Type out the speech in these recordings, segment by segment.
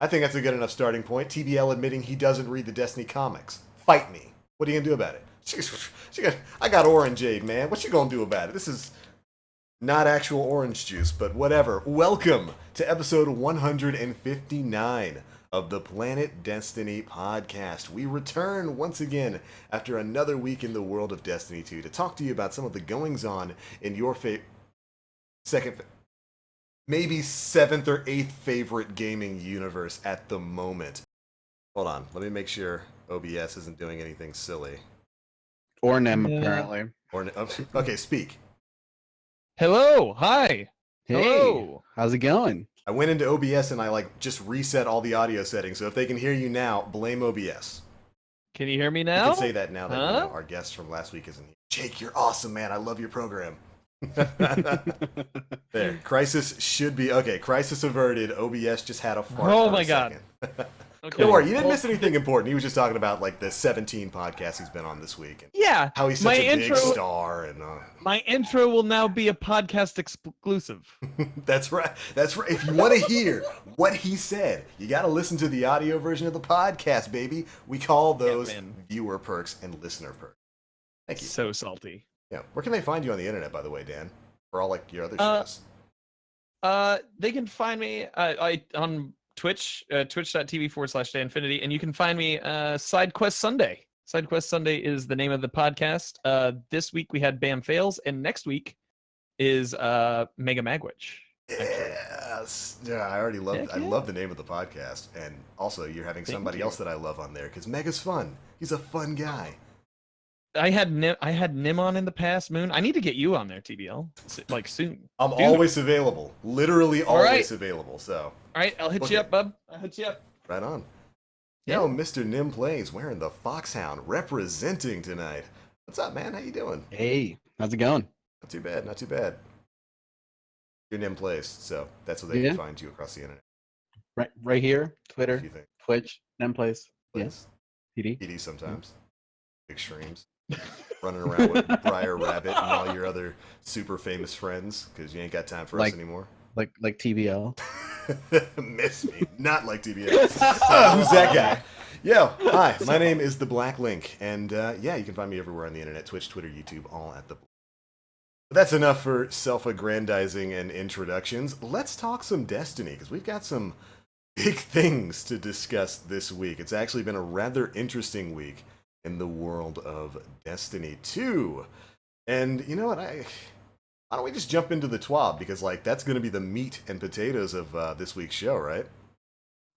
I think that's a good enough starting point. TBL admitting he doesn't read the Destiny comics. Fight me. What are you gonna do about it? I got Orangeade, man. What you gonna do about it? This is not actual orange juice, but whatever. Welcome to episode 159 of the Planet Destiny podcast. We return once again after another week in the world of Destiny 2 to talk to you about some of the goings-on in your maybe seventh or eighth favorite gaming universe at the moment. Hold on, let me make sure OBS isn't doing anything silly. Or Nim, apparently. Okay, speak. Hello, hi. Hey, Hello. how's it going? I went into OBS and I just reset all the audio settings, so if they can hear you now, blame OBS. Can you hear me You now? can say that now that you know our guest from last week isn't here. Jake, you're awesome, man. I love your program. There, crisis should be okay. Crisis averted. OBS just had a fart. Oh for my a God. second. Okay. Don't worry, you didn't miss anything important. He was just talking about the 17 podcasts he's been on this week and Yeah. how he's my such a intro, big star. And My intro will now be a podcast exclusive. That's right. That's right. If you want to hear what he said, you got to listen to the audio version of the podcast, baby. We call those viewer perks and listener perks. Thank you. So salty. Yeah. Where can they find you on the internet, by the way, Dan? For all your other shows. They can find me on Twitch, twitch.tv/DanFinity, and you can find me SideQuest Sunday. SideQuest Sunday is the name of the podcast. This week we had Bam Fails, and next week is Mega Magwitch. Yes. Yeah, I already love I love the name of the podcast. And also you're having somebody else that I love on there because Mega's fun. He's a fun guy. I had Nim on in the past, Moon. I need to get you on there, TBL, soon. I'm always available. Literally always available. So. All right, I'll hit you up, bub. I'll hit you up. Right on. Yeah. Yo, Mr. Nim Plays wearing the Foxhound representing tonight. What's up, man? How you doing? Hey, how's it going? Not too bad, not too bad. Your Nim Plays, so that's what they can find you across the internet. Right here, Twitter, Twitch, Nim Plays. Yes. PD. PD sometimes. Big streams. Running around with Briar Rabbit and all your other super famous friends because you ain't got time for us anymore. Like TBL. Miss me. Not like TBL. Who's that guy? Yo, hi. My name is The Black Link. And you can find me everywhere on the internet. Twitch, Twitter, YouTube, all at The Black. But that's enough for self-aggrandizing and introductions. Let's talk some Destiny because we've got some big things to discuss this week. It's actually been a rather interesting week in the world of Destiny 2. And you know what? Why don't we just jump into the TWAB? Because that's going to be the meat and potatoes of this week's show, right?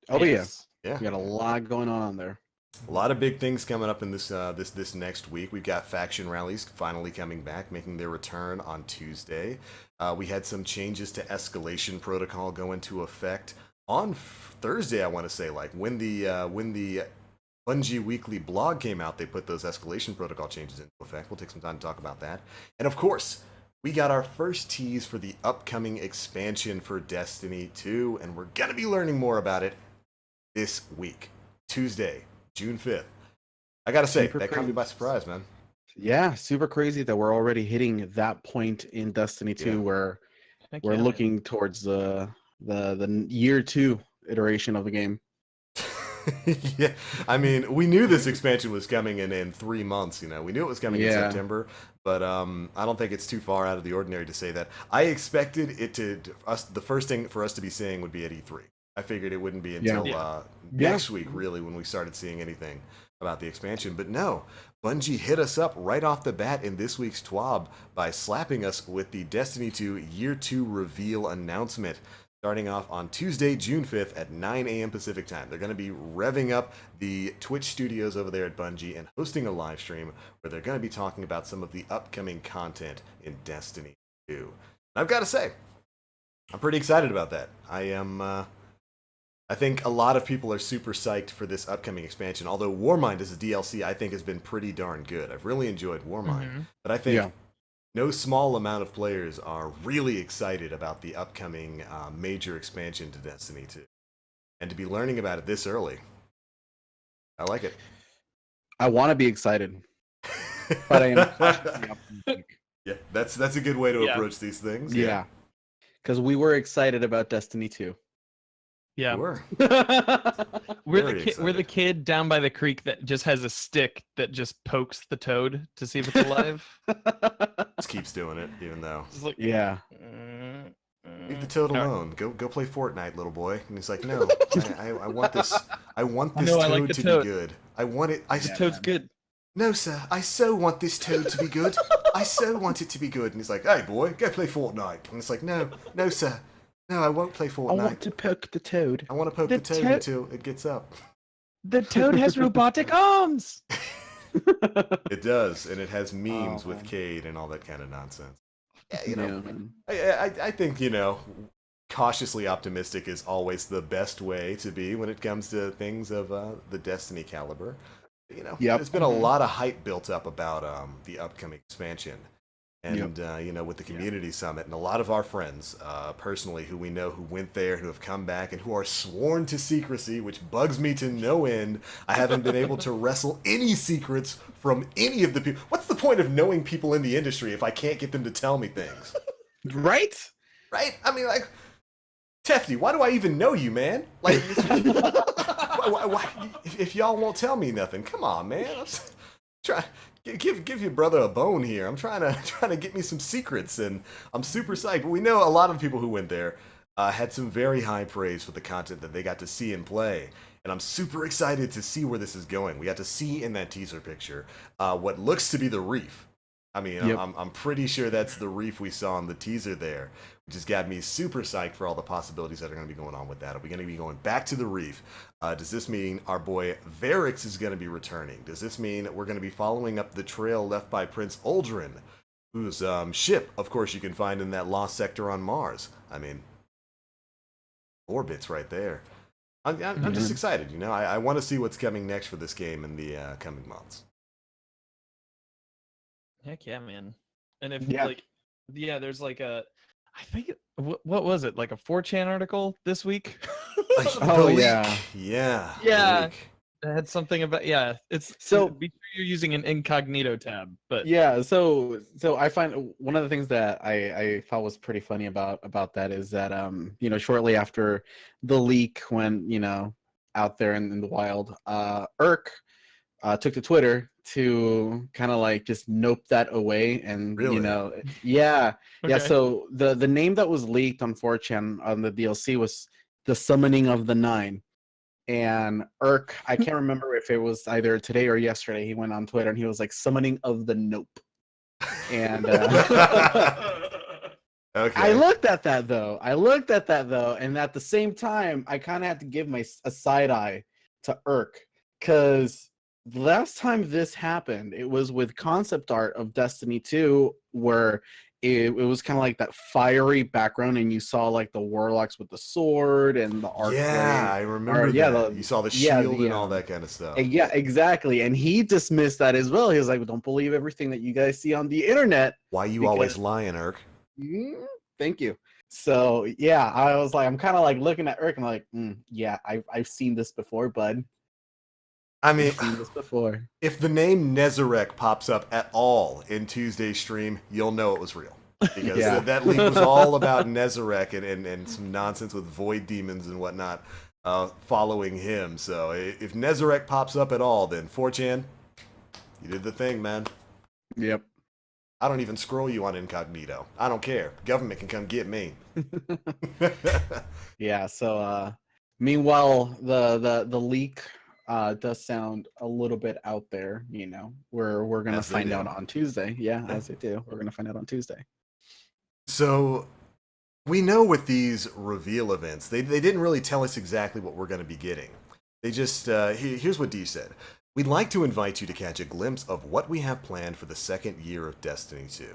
Oh, yes. Yeah. We got a lot going on there. A lot of big things coming up in this next week. We've got faction rallies finally coming back, making their return on Tuesday. We had some changes to escalation protocol go into effect on Thursday, I want to say. When the Bungie Weekly blog came out, they put those escalation protocol changes into effect. We'll take some time to talk about that. And of course, we got our first tease for the upcoming expansion for Destiny 2, and we're going to be learning more about it this week, Tuesday, June 5th. I got to say, that caught me by surprise, man. Yeah, super crazy that we're already hitting that point in Destiny 2 where we're looking towards the year 2 iteration of the game. Yeah, I mean, we knew this expansion was coming in 3 months. We knew it was coming in September, but I don't think it's too far out of the ordinary to say that. I expected it the first thing for us to be seeing would be at E3. I figured it wouldn't be until next week, really, when we started seeing anything about the expansion. But no, Bungie hit us up right off the bat in this week's TWAB by slapping us with the Destiny 2 Year 2 reveal announcement. Starting off on Tuesday, June 5th at 9 a.m. Pacific time. They're going to be revving up the Twitch studios over there at Bungie and hosting a live stream where they're going to be talking about some of the upcoming content in Destiny 2. And I've got to say, I'm pretty excited about that. I think a lot of people are super psyched for this upcoming expansion, although Warmind as a DLC I think has been pretty darn good. I've really enjoyed Warmind, but I think no small amount of players are really excited about the upcoming major expansion to Destiny 2. And to be learning about it this early, I like it. I want to be excited, but I am cautiously optimistic. Yeah, that's a good way to approach these things. Yeah, because we were excited about Destiny 2. Yeah. We're We're the kid down by the creek that just has a stick that just pokes the toad to see if it's alive. Just keeps doing it, even though. Like, yeah. Leave the toad alone. Go play Fortnite, little boy. And he's like, no, I want this. I want this toad to be good. I want it. Toad's good. No, sir. I so want this toad to be good. I so want it to be good. And he's like, hey, boy, go play Fortnite. And it's like, no, sir. No, I won't play Fortnite. I want to poke the toad. I want to poke the toad until it gets up. The toad has robotic arms. It does, and it has memes with Cade and all that kind of nonsense. Yeah, I think, cautiously optimistic is always the best way to be when it comes to things of the Destiny caliber. There's been a lot of hype built up about the upcoming expansion. And, with the community summit, and a lot of our friends, personally, who we know who went there, who have come back, and who are sworn to secrecy, which bugs me to no end. I haven't been able to wrestle any secrets from any of the people. What's the point of knowing people in the industry if I can't get them to tell me things? Right? Right? I mean, like, Tefty, why do I even know you, man? Like, why, if y'all won't tell me nothing, come on, man. I'm trying. Give your brother a bone here. I'm trying to get me some secrets, and I'm super psyched. But we know a lot of people who went there had some very high praise for the content that they got to see and play. And I'm super excited to see where this is going. We got to see in that teaser picture what looks to be the reef. I mean, I'm pretty sure that's the reef we saw in the teaser there, which has got me super psyched for all the possibilities that are going to be going on with that. Are we going to be going back to the reef? Does this mean our boy Varix is going to be returning? Does this mean we're going to be following up the trail left by Prince Uldren, whose ship, of course, you can find in that lost sector on Mars? I mean, orbits right there. I'm just excited, I want to see what's coming next for this game in the coming months. Heck yeah, man. And if there's like I think what was it, like a 4chan article this week? Yeah. It had something about it's so be sure you're using an incognito tab, but so I find one of the things that I thought was pretty funny about that is that shortly after the leak, when out there in the wild, Irk took to Twitter to kind of like just nope that away, and really? So the name that was leaked on 4chan on the DLC was the Summoning of the Nine. And Irk, I can't remember if it was either today or yesterday, he went on Twitter and he was like, Summoning of the Nope. And okay. I looked at that though, and at the same time, I kind of had to give a side eye to Irk, because last time this happened, it was with concept art of Destiny 2, where it was kind of like that fiery background, and you saw like the warlocks with the sword and the arc. Yeah, I remember that. You saw the shield and all that kind of stuff. Yeah, exactly. And he dismissed that as well. He was like, "Don't believe everything that you guys see on the internet." Why you always lying, Irk? Thank you. So yeah, I was like, I'm kind of like looking at Irk and I'm like, I've seen this before, bud. I mean, I've seen this before. If the name Nezarec pops up at all in Tuesday's stream, you'll know it was real. Because that leak was all about Nezarec and some nonsense with void demons and whatnot following him. So if Nezarec pops up at all, then 4chan, you did the thing, man. Yep. I don't even scroll you on incognito. I don't care. Government can come get me. Yeah, so meanwhile, the leak does sound a little bit out there, we're gonna find out on Tuesday. As they do, we're gonna find out on Tuesday. So we know with these reveal events, they didn't really tell us exactly what we're going to be getting. They just here's what D said: we'd like to invite you to catch a glimpse of what we have planned for the second year of Destiny 2.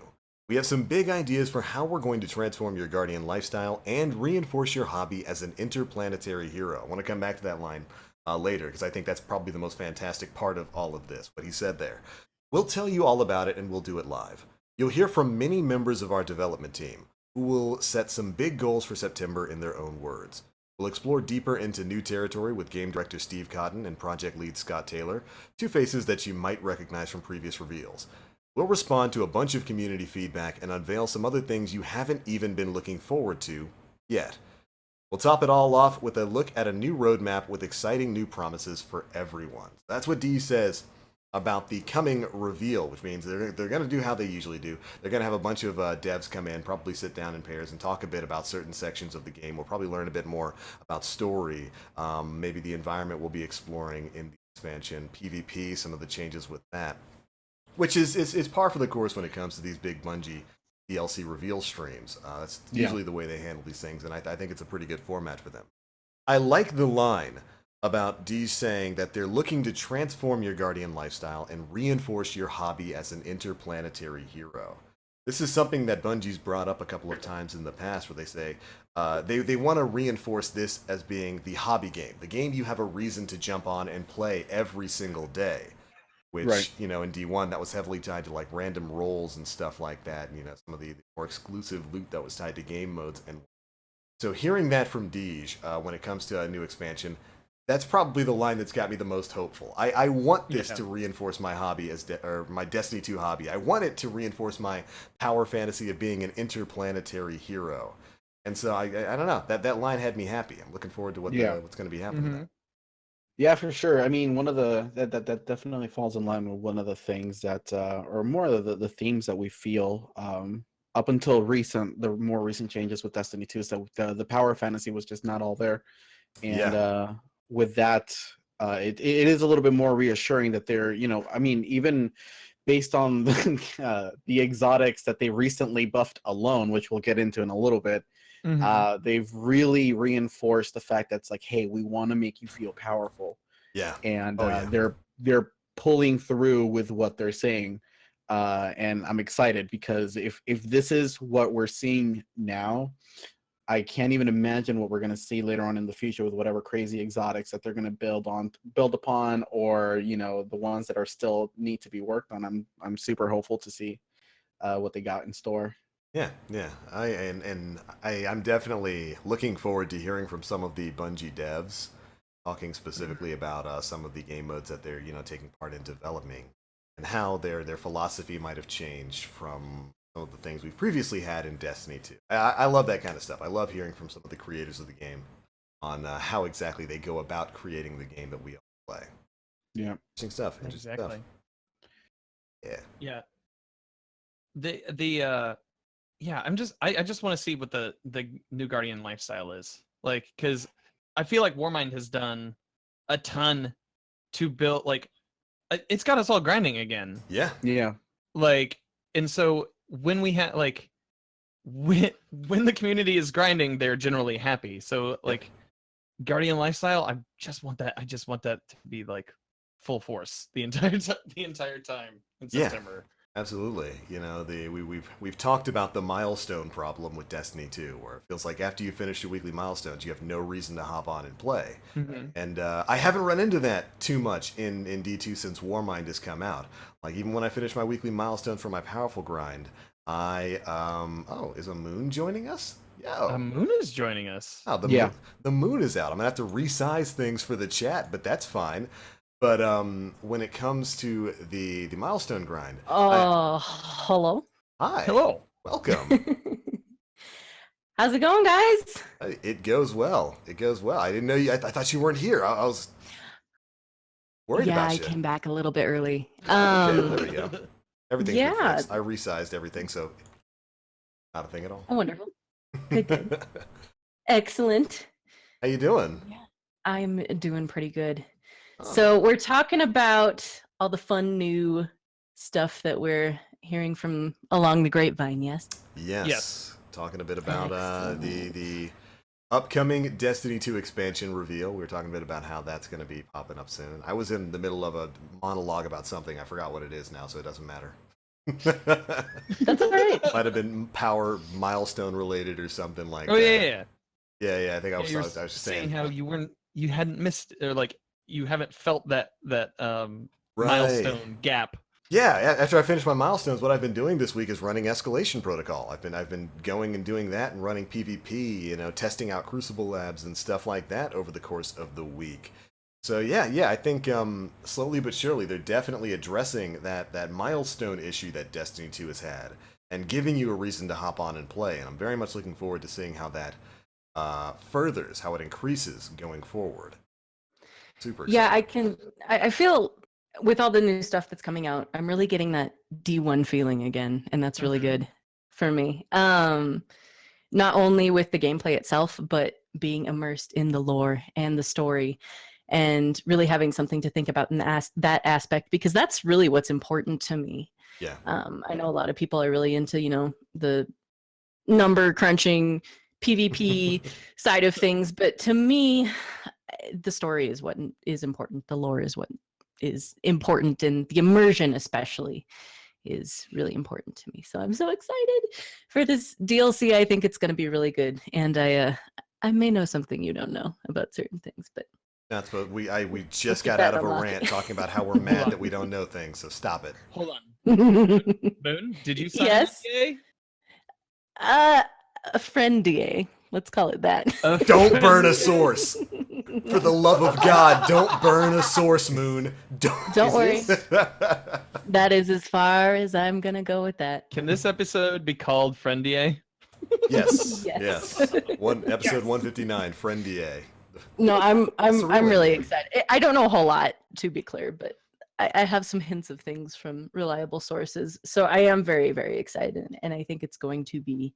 We have some big ideas for how we're going to transform your Guardian lifestyle and reinforce your hobby as an interplanetary hero. I want to come back to that line later, because I think that's probably the most fantastic part of all of this, what he said there. We'll tell you all about it, and we'll do it live. You'll hear from many members of our development team, who will set some big goals for September in their own words. We'll explore deeper into new territory with game director Steve Cotton and project lead Scott Taylor, two faces that you might recognize from previous reveals. We'll respond to a bunch of community feedback and unveil some other things you haven't even been looking forward to yet. We'll top it all off with a look at a new roadmap with exciting new promises for everyone. That's what D says about the coming reveal, which means they're going to do how they usually do. They're going to have a bunch of devs come in, probably sit down in pairs and talk a bit about certain sections of the game. We'll probably learn a bit more about story, maybe the environment we'll be exploring in the expansion, PvP, some of the changes with that, which is par for the course when it comes to these big Bungie DLC reveal streams. That's usually the way they handle these things, and I think it's a pretty good format for them. I like the line about D saying that they're looking to transform your Guardian lifestyle and reinforce your hobby as an interplanetary hero. This is something that Bungie's brought up a couple of times in the past, where they say they want to reinforce this as being the hobby game, the game you have a reason to jump on and play every single day. Which, in D1, that was heavily tied to like random rolls and stuff like that, and some of the more exclusive loot that was tied to game modes. And so hearing that from Deej when it comes to a new expansion, that's probably the line that's got me the most hopeful. I want this to reinforce my hobby or my Destiny 2 hobby. I want it to reinforce my power fantasy of being an interplanetary hero. And so I don't know, that line had me happy. I'm looking forward to what's going to be happening. Mm-hmm. Yeah, for sure. I mean, one of that definitely falls in line with one of the things that, or more of the themes that we feel up until the more recent changes with Destiny 2 is that the power fantasy was just not all there, and with that, it is a little bit more reassuring that they're, I mean, even based on the exotics that they recently buffed alone, which we'll get into in a little bit. They've really reinforced the fact that it's like, hey, we want to make you feel powerful. Yeah. And they're pulling through with what they're saying. And I'm excited because if this is what we're seeing now, I can't even imagine what we're going to see later on in the future with whatever crazy exotics that they're going to build upon, or the ones that are still need to be worked on. I'm super hopeful to see what they got in store. Yeah. I'm definitely looking forward to hearing from some of the Bungie devs, talking specifically about some of the game modes that they're taking part in developing, and how their philosophy might have changed from some of the things we've previously had in Destiny 2. I love that kind of stuff. I love hearing from some of the creators of the game on how exactly they go about creating the game that we all play. Yeah, interesting stuff. Exactly. Yeah. Yeah. I just want to see what the new Guardian lifestyle is like, because I feel like Warmind has done a ton to build, like, it's got us all grinding again. Yeah. Like, and so when we have when the community is grinding, they're generally happy. So like, Guardian lifestyle, I just want that to be like full force the entire time in September. Absolutely. We've talked about the milestone problem with Destiny 2, where it feels like after you finish your weekly milestones, you have no reason to hop on and play. And I haven't run into that too much in D2 since Warmind has come out. Like, even when I finish my weekly milestone for my powerful grind, is Amoon joining us? Yeah. Amoon is joining us. Oh, the moon is out. I'm gonna have to resize things for the chat, but that's fine. But when it comes to the milestone grind, hello. Hi. Hello. Welcome. How's it going, guys? It goes well. It goes well. I didn't know you. I thought you weren't here. I was worried about you. Yeah, I came back a little bit early. Okay, there we go. Everything's yeah. fixed. I resized everything, so not a thing at all. Oh, wonderful. Good. Excellent. How you doing? Yeah, I'm doing pretty good. So we're talking about all the fun new stuff that we're hearing from along the grapevine, yes? Yes. Talking a bit about the upcoming Destiny 2 expansion reveal. We were talking a bit about how that's going to be popping up soon. I was in the middle of a monologue about something. I forgot what it is now, so it doesn't matter. That's all right. Might have been power milestone related or something like that. Yeah, I think I was just saying how you hadn't missed, or like, you haven't felt that milestone gap. Yeah, after I finish my milestones, what I've been doing this week is running escalation protocol. I've been going and doing that and running PvP, testing out Crucible labs and stuff like that over the course of the week. So yeah, I think slowly but surely they're definitely addressing that milestone issue that Destiny 2 has had and giving you a reason to hop on and play. And I'm very much looking forward to seeing how that furthers, how it increases going forward. Super Yeah, exciting. I feel with all the new stuff that's coming out, I'm really getting that D1 feeling again, and that's really good for me. Not only with the gameplay itself, but being immersed in the lore and the story, and really having something to think about in that aspect, because that's really what's important to me. Yeah. I know a lot of people are really into, the number crunching PvP side of things, but to me, the story is what is important. The lore is what is important, and the immersion especially is really important to me. So I'm so excited for this DLC. I think it's going to be really good, and I may know something you don't know about certain things, but That's what we just keep got that out of a unlocked. rant talking about how we're mad that we don't know things. So stop it. Hold on. Moon, Moon, did you sign Yes. NDA? A friend DA. Let's call it that. Don't burn a source. For the love of God, don't burn a source, Moon. Don't worry. That is as far as I'm gonna go with that. Can this episode be called Friendier? Yes. Yes. Yes. Episode 159, Friend DA. No, I'm Thrilling. really excited. I don't know a whole lot, to be clear, but I have some hints of things from reliable sources. So I am very, very excited, and I think it's going to be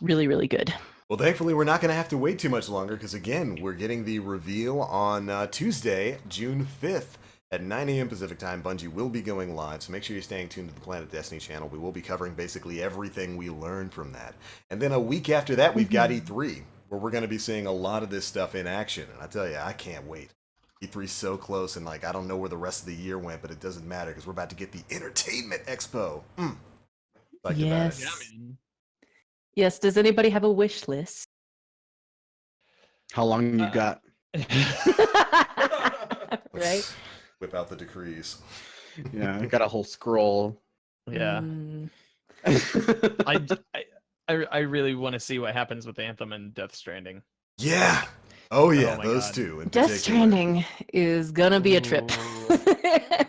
really, really good. Well, thankfully, we're not going to have to wait too much longer because, again, we're getting the reveal on Tuesday, June 5th at 9 a.m. Pacific time. Bungie will be going live, so make sure you're staying tuned to the Planet Destiny channel. We will be covering basically everything we learned from that. And then a week after that, we've got E3, where we're going to be seeing a lot of this stuff in action. And I tell you, I can't wait. E3's so close, and I don't know where the rest of the year went, but it doesn't matter because we're about to get the Entertainment Expo. Like Yes. Yeah, man. Yes. Does anybody have a wish list? How long you got? Right? Whip out the decrees. Yeah, I got a whole scroll. Yeah. Mm, I really want to see what happens with Anthem and Death Stranding. Yeah. Oh yeah, my those God. two. In Death particular. Stranding is gonna be a trip.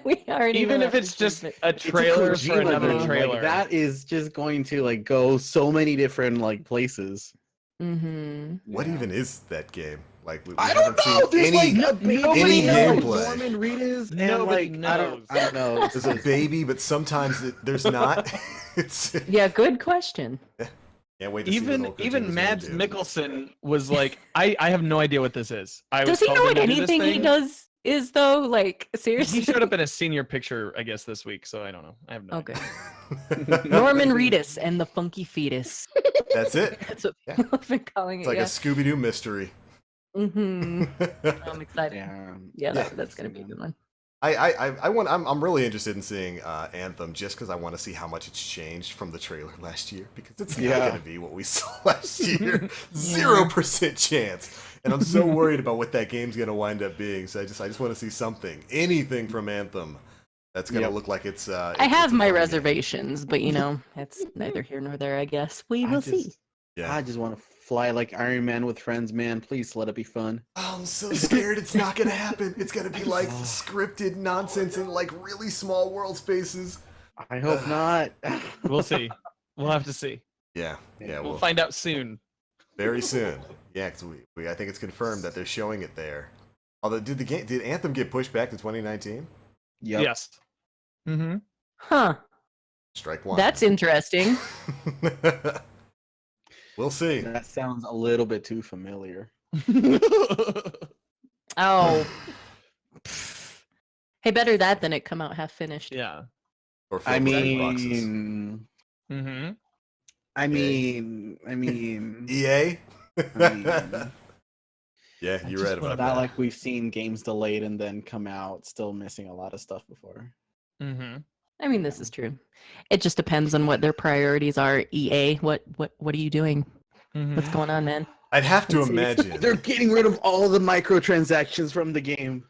We already Even know if that it's for just sure, a but- trailer for Kojima another game, like, trailer. that is just going to go so many different places. Mhm. What Yeah. even is that game? Like we I haven't don't know. seen There's any. a baby any named gameplay. Norman Reedus, and Nobody I don't know. There's a baby, but sometimes there's not. It's Yeah, good question. can't wait to see what old Even Kojima's Mads gonna do. Mikkelsen was like, I have no idea what this is. I Does was he know told what him to do this anything he thing. does is though? Like seriously? He showed up in a senior picture, I guess, this week. So I don't know. I have no. Okay. idea. Norman Reedus and the Funky Fetus. That's it. That's what Yeah. people have been calling It's it. like Yeah. a Scooby-Doo mystery. Mm-hmm. I'm excited. Yeah. Yeah, that's gonna be a good one. I'm really interested in seeing Anthem just because I want to see how much it's changed from the trailer last year because it's not Yeah. going to be what we saw last year. 0% chance. And I'm so worried about what that game's going to wind up being. So I just want to see something, anything from Anthem that's going to Yep. look like it's. I have my reservations, but it's neither here nor there. I guess we will see. Yeah. I just want to fly like Iron Man with friends, man. Please let it be fun. Oh, I'm so scared it's not going to happen. It's going to be like scripted nonsense in like really small world spaces. I hope not. We'll see. We'll have to see. Yeah. Yeah. We'll Well, find out soon. very soon. Yeah, because I think it's confirmed that they're showing it there. Although, did Anthem get pushed back to 2019? Yep. Yes. Mm-hmm. Huh. Strike one. That's interesting. We'll see. That sounds a little bit too familiar. Oh. Pfft. Hey, better that than it come out half finished. Yeah. Or I filled with red boxes. mean, Mm-hmm. I mean, EA. I mean, Yeah, I you're just right wanna about not that. like we've seen games delayed and then come out still missing a lot of stuff before. Mm-hmm. I mean, this is true. It just depends on what their priorities are. EA, what are you doing? What's going on, man? I'd have to Let's see. imagine. They're getting rid of all the microtransactions from the game.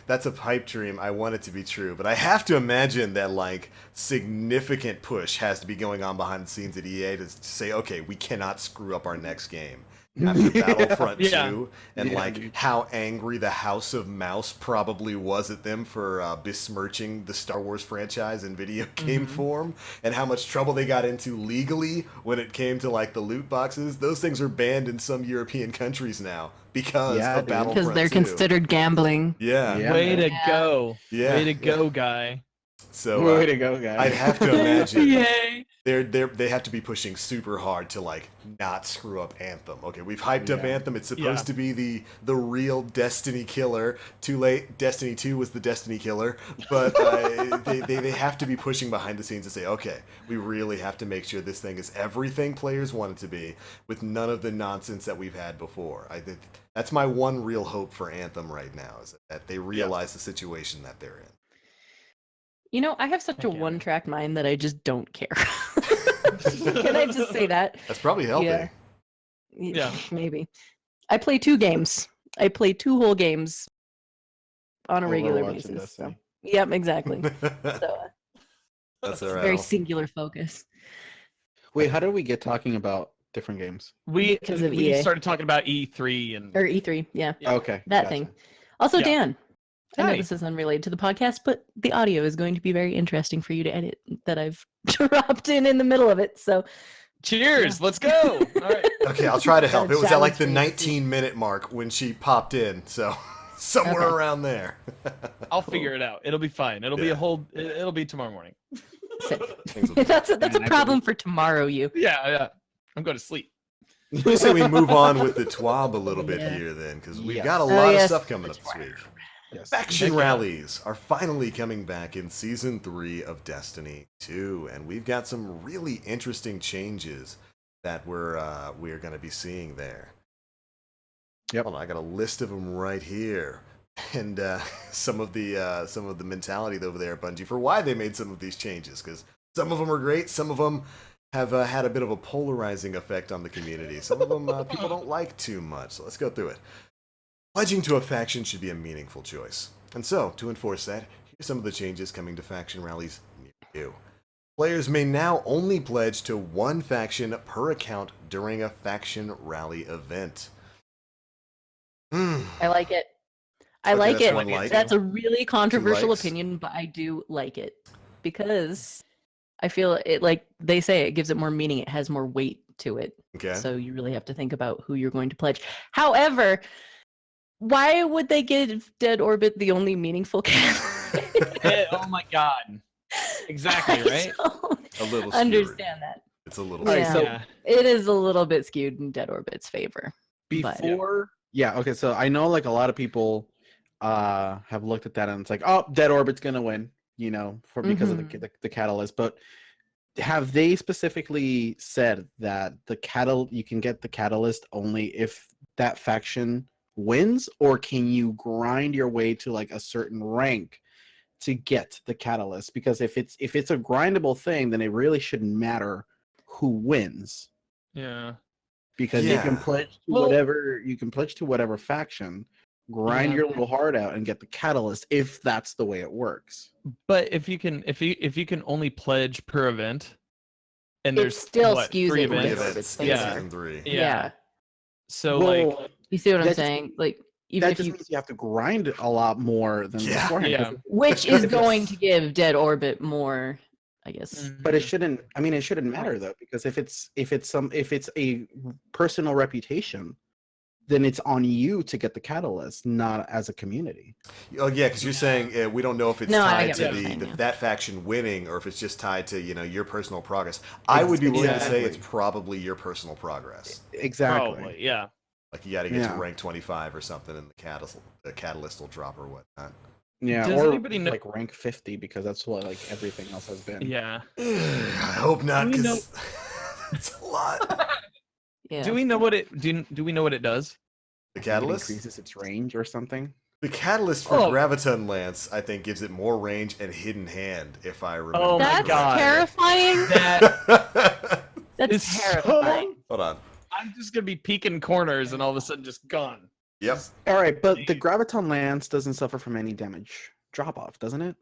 That's a pipe dream. I want it to be true, but I have to imagine that like significant push has to be going on behind the scenes at EA to say, okay, we cannot screw up our next game. after Battlefront Yeah. 2, and Yeah, like dude. how angry the House of Mouse probably was at them for besmirching the Star Wars franchise in video game form, and how much trouble they got into legally when it came to like the loot boxes. Those things are banned in some European countries now because Yeah, of dude. Battlefront Because they're 2. considered gambling. Yeah. Yeah. Way to Yeah. go. Yeah. Way to go, guy. So Way to go, guys. I'd have to imagine Yay. they have to be pushing super hard to like not screw up Anthem. Okay, we've hyped up Yeah. Anthem. It's supposed Yeah. to be the real Destiny killer. Too late. Destiny 2 was the Destiny killer, but they have to be pushing behind the scenes to say, okay, we really have to make sure this thing is everything players want it to be, with none of the nonsense that we've had before. That's my one real hope for Anthem right now, is that they realize the situation that they're in. You know, I have such a Heck yeah, man. one-track mind that I just don't care. Can I just say that? That's probably helping. Yeah. Yeah. Maybe. I play 2 games. I play 2 whole games on a regular Overwatch and basis. So. Destiny. Yep, exactly. So That's all it's right. very I'll- singular focus. Wait, how did we get talking about different games? We Because of we EA. started talking about E3 and Or E3, yeah. Yeah. Okay, That gotcha. thing. Also, Yeah. Dan, I know Hi. this is unrelated to the podcast, but the audio is going to be very interesting for you to edit that I've dropped in the middle of it. So cheers. Let's go. All right. Okay, I'll try to help. Gotta It was at like challenge the me. 19-minute mark when she popped in, so somewhere Okay. around there. I'll figure it out. It'll be fine. It'll be Yeah. a whole. It'll be tomorrow morning. sick. Things will be- that's a Man, I problem for tomorrow, you. Yeah. I'm going to sleep. I say we move on with the TWAB a little bit Yeah. here then, because we've Yes. got a Oh, lot of yes. stuff coming up this week. Yes. Faction Heck yeah. rallies are finally coming back in Season 3 of Destiny 2, and we've got some really interesting changes that we're going to be seeing there. Yep. Hold on, I got a list of them right here, and some of the mentality over there at Bungie for why they made some of these changes, because some of them are great, some of them have had a bit of a polarizing effect on the community. Some of them people don't like too much, so let's go through it. Pledging to a faction should be a meaningful choice. And so, to enforce that, here's some of the changes coming to faction rallies near you. Players may now only pledge to one faction per account during a faction rally event. I like it. I Okay, like that's it. one like. That's a really controversial likes. opinion, but I do like it because I feel it, like they say, it gives it more meaning. It has more weight to it. Okay. So you really have to think about who you're going to pledge. However, why would they give Dead Orbit the only meaningful category? Oh my god. Exactly, right? I don't A little skewed. understand that. It's a little Alright, skewed. so- Yeah. It is a little bit skewed in Dead Orbit's favor. But- Before, yeah, okay. So I know like a lot of people have looked at that and it's like, oh, Dead Orbit's gonna win, you know, for because of the catalyst. But have they specifically said that you can get the catalyst only if that faction wins, or can you grind your way to like a certain rank to get the catalyst? Because if it's a grindable thing, then it really shouldn't matter who wins, Yeah. because you can Yeah. pledge to Well- whatever faction, grind Yeah. your little heart out and get the catalyst if that's the way it works. But if you can only pledge per event, and It there's still what, skews 3 it in Three Dead events. events Orbit's in Yeah. Season 3. Yeah. So Well, like You see what I'm That just- saying? Like, even that if just you, means you have to grind a lot more than Yeah. beforehand. Yeah. which is going to give Dead Orbit more, I guess. But it shouldn't. I mean, it shouldn't matter though, because if it's a personal reputation, then it's on you to get the catalyst, not as a community. Oh yeah, because you're saying we don't know if it's No, I tied get to what you're saying, yeah. that faction winning, or if it's just tied to your personal progress. I would be willing to say it's Exactly. probably your personal progress. Exactly. Probably, yeah. Like you got to get Yeah. to rank 25 or something, and the catalyst will drop or whatnot. Yeah. Does or anybody know- like rank 50, because that's what like everything else has been. Yeah. I hope not, Do we know- because it's a lot. Yeah. Do we know what it do we know what it does? The It catalyst. increases its range or something. The catalyst for Oh. Graviton Lance, I think, gives it more range and hidden hand. If I remember. Oh my That's God. terrifying. That That's is terrifying. Hold on. I'm just gonna be peeking corners and all of a sudden just gone. Yep. All right, but the Graviton Lance doesn't suffer from any damage drop off, doesn't it?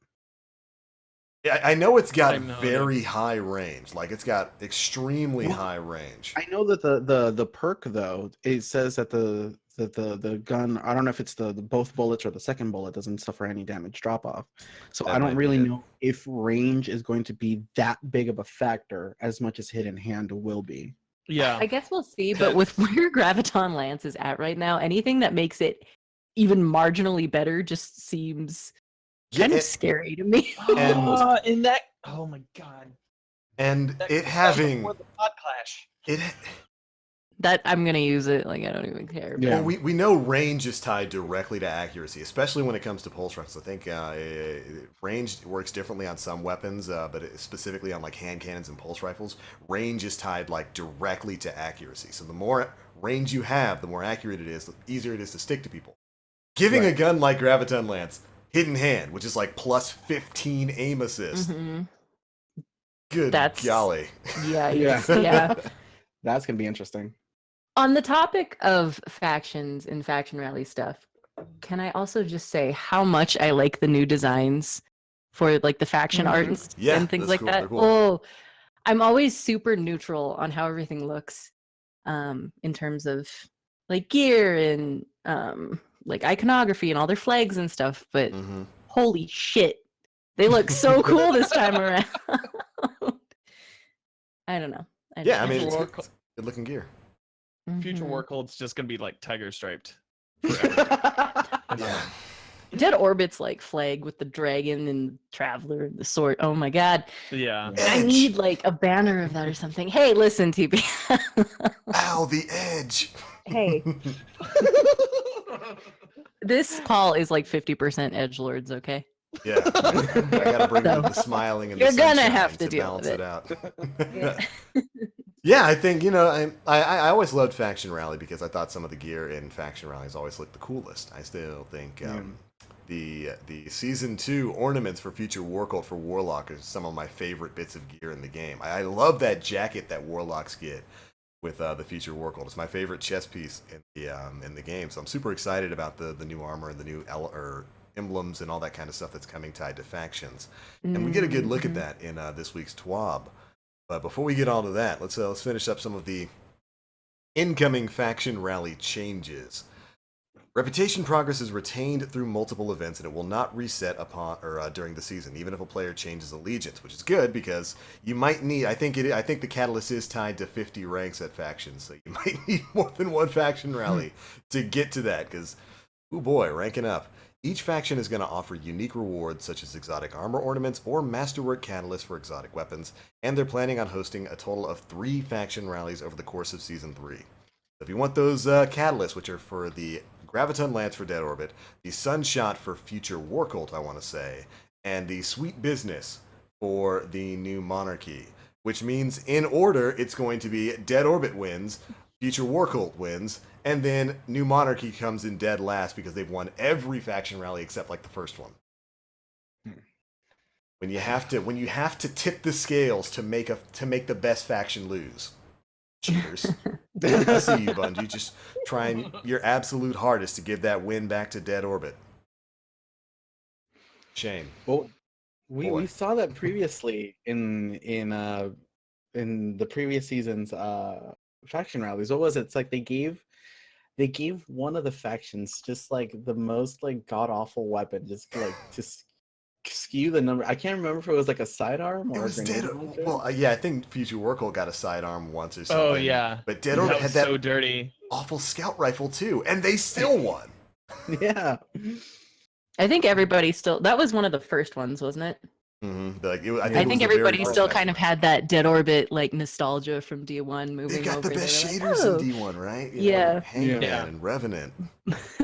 I know it's got I have no very high range. Like it's got extremely Well, high range. I know that the perk though, it says that the gun, I don't know if it's the both bullets or the second bullet doesn't suffer any damage drop off. So That I might don't be really it. know if range is going to be that big of a factor as much as hidden hand will be. Yeah. I guess we'll see, but with where Graviton Lance is at right now, anything that makes it even marginally better just seems kind of scary to me. In that, oh my god. And That it comes out having before the pod clash. it. That I'm gonna use it. Like I don't even care. Yeah. Well, we know range is tied directly to accuracy, especially when it comes to pulse rifles. I think range works differently on some weapons, but specifically on like hand cannons and pulse rifles, range is tied like directly to accuracy. So the more range you have, the more accurate it is, the easier it is to stick to people. Giving a gun like Graviton Lance hidden hand, which is like plus 15 aim assist. Mhm. Good golly. Yeah, Yeah. yeah. That's gonna be interesting. On the topic of factions and faction rally stuff, can I also just say how much I like the new designs for like the faction art and, Yeah, and things that's like cool. that? They're cool. Oh, I'm always super neutral on how everything looks, in terms of like gear and like iconography and all their flags and stuff. But Mm-hmm. holy shit, they look so cool this time around. I don't know. Yeah, I mean, Future it's good looking gear. Future Mhm. War Cult's just gonna be like tiger striped. Yeah. Dead Orbit's like flag with the dragon and traveler and the sword. Oh my god. Yeah. I Edge. need like a banner of that or something. Hey, listen, TP. Ow, the edge. Hey. This call is like 50% edgelords, okay? Yeah, I gotta bring So, the smiling and you're the gonna sunshine have to to deal balance with it out. Yeah. Yeah, I think I always loved Faction Rally because I thought some of the gear in Faction Rallies always looked the coolest. I still think the season 2 ornaments for Future War Cult for Warlock are some of my favorite bits of gear in the game. I love that jacket that Warlocks get with the Future War Cult. It's my favorite chest piece in the game. So I'm super excited about the new armor and the new emblems and all that kind of stuff that's coming tied to factions. And we get a good look at that in this week's TWAB. But before we get on to that, let's finish up some of the incoming Faction Rally changes. Reputation progress is retained through multiple events, and it will not reset upon or during the season, even if a player changes allegiance, which is good because you might need. I think the catalyst is tied to 50 ranks at factions, so you might need more than one faction rally to get to that. Because, oh boy, ranking up. Each faction is going to offer unique rewards such as exotic armor ornaments or masterwork catalysts for exotic weapons, and they're planning on hosting a total of 3 faction rallies over the course of Season 3. If you want those catalysts, which are for the Graviton Lance for Dead Orbit, the Sunshot for Future War Cult, I want to say, and the Sweet Business for the New Monarchy, which means in order it's going to be Dead Orbit wins, Future War Cult wins, and then New Monarchy comes in dead last because they've won every faction rally except like the first one. When you have to tip the scales to make the best faction lose. Cheaters. I see you, Bungie. Just trying your absolute hardest to give that win back to Dead Orbit. Shame. Well, we Boy. saw that previously in the previous season's faction rallies. What was it? It's like they gave one of the factions just like the most like god awful weapon, just like to skew the number. I can't remember if it was like a sidearm or It was a grenade Dead. launcher. Well, yeah, I think Future War Cult got a sidearm once or something. Oh yeah. But Dead Orbit That had was that so dirty. awful scout rifle too, and they still won. Yeah. I think everybody still, that was one of the first ones, wasn't it? Mm-hmm. I think everybody still kind of had that Dead Orbit like nostalgia from D1 moving They got over. the best They were shaders like, in D1, right? Yeah. Hangman Yeah. and Revenant.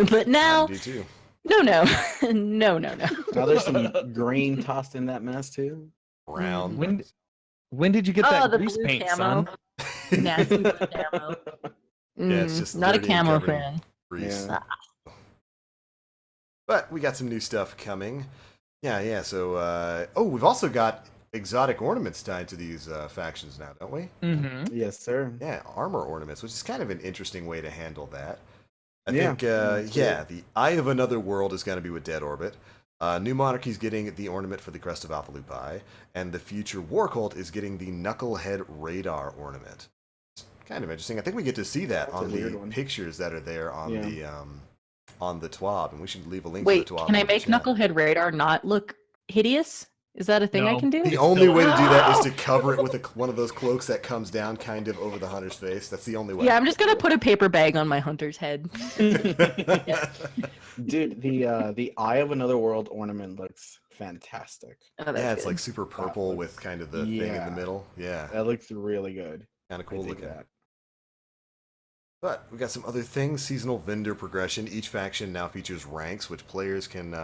But now, D2. no. No. Now there's some grain tossed in that mess too. Round. When did you get Oh, that the grease blue paint, camo. son? Nasty blue camo. Yeah, it's just not a dirty and camo covered in fan. grease. Yeah. But we got some new stuff coming. Yeah. So, we've also got exotic ornaments tied to these factions now, don't we? Mm-hmm. Yes, sir. Yeah, armor ornaments, which is kind of an interesting way to handle that. I Yeah, think, that's the Eye of Another World is going to be with Dead Orbit. New Monarchy's getting the ornament for the Crest of Alpha Lupi, and the future War Cult is getting the Knucklehead Radar ornament. It's kind of interesting. I think we get to see that on the pictures that are there on the TWAB, and we should leave a link Wait, to the TWAB. can I make Knucklehead Radar not look hideous? Is that a thing I can do? The only way to do that is to cover it with one of those cloaks that comes down kind of over the hunter's face. That's the only way. Yeah, I'm just gonna put a paper bag on my hunter's head. Dude, the Eye of Another World ornament looks fantastic. Oh, yeah, it's good. like super purple with kind of the thing in the middle. Yeah, that looks really good. Kind of cool looking. That. But we got some other things. Seasonal vendor progression. Each faction now features ranks, which players can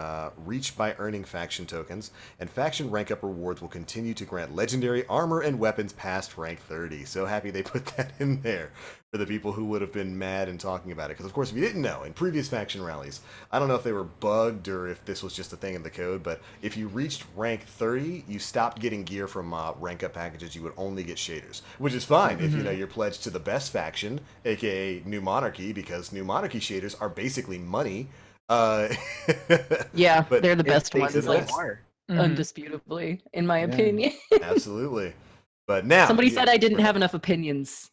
reach by earning faction tokens. And faction rank up rewards will continue to grant legendary armor and weapons past rank 30. So happy they put that in there for the people who would have been mad and talking about it. Because, of course, if you didn't know, in previous faction rallies, I don't know if they were bugged or if this was just a thing in the code, but if you reached rank 30, you stopped getting gear from rank up packages. You would only get shaders, which is fine if you know you're pledged to the best faction, aka New Monarchy, because New Monarchy shaders are basically money. Yeah, but they're the best ones, like Mhm. undisputably, in my opinion. Absolutely. But now Somebody said I didn't have enough opinions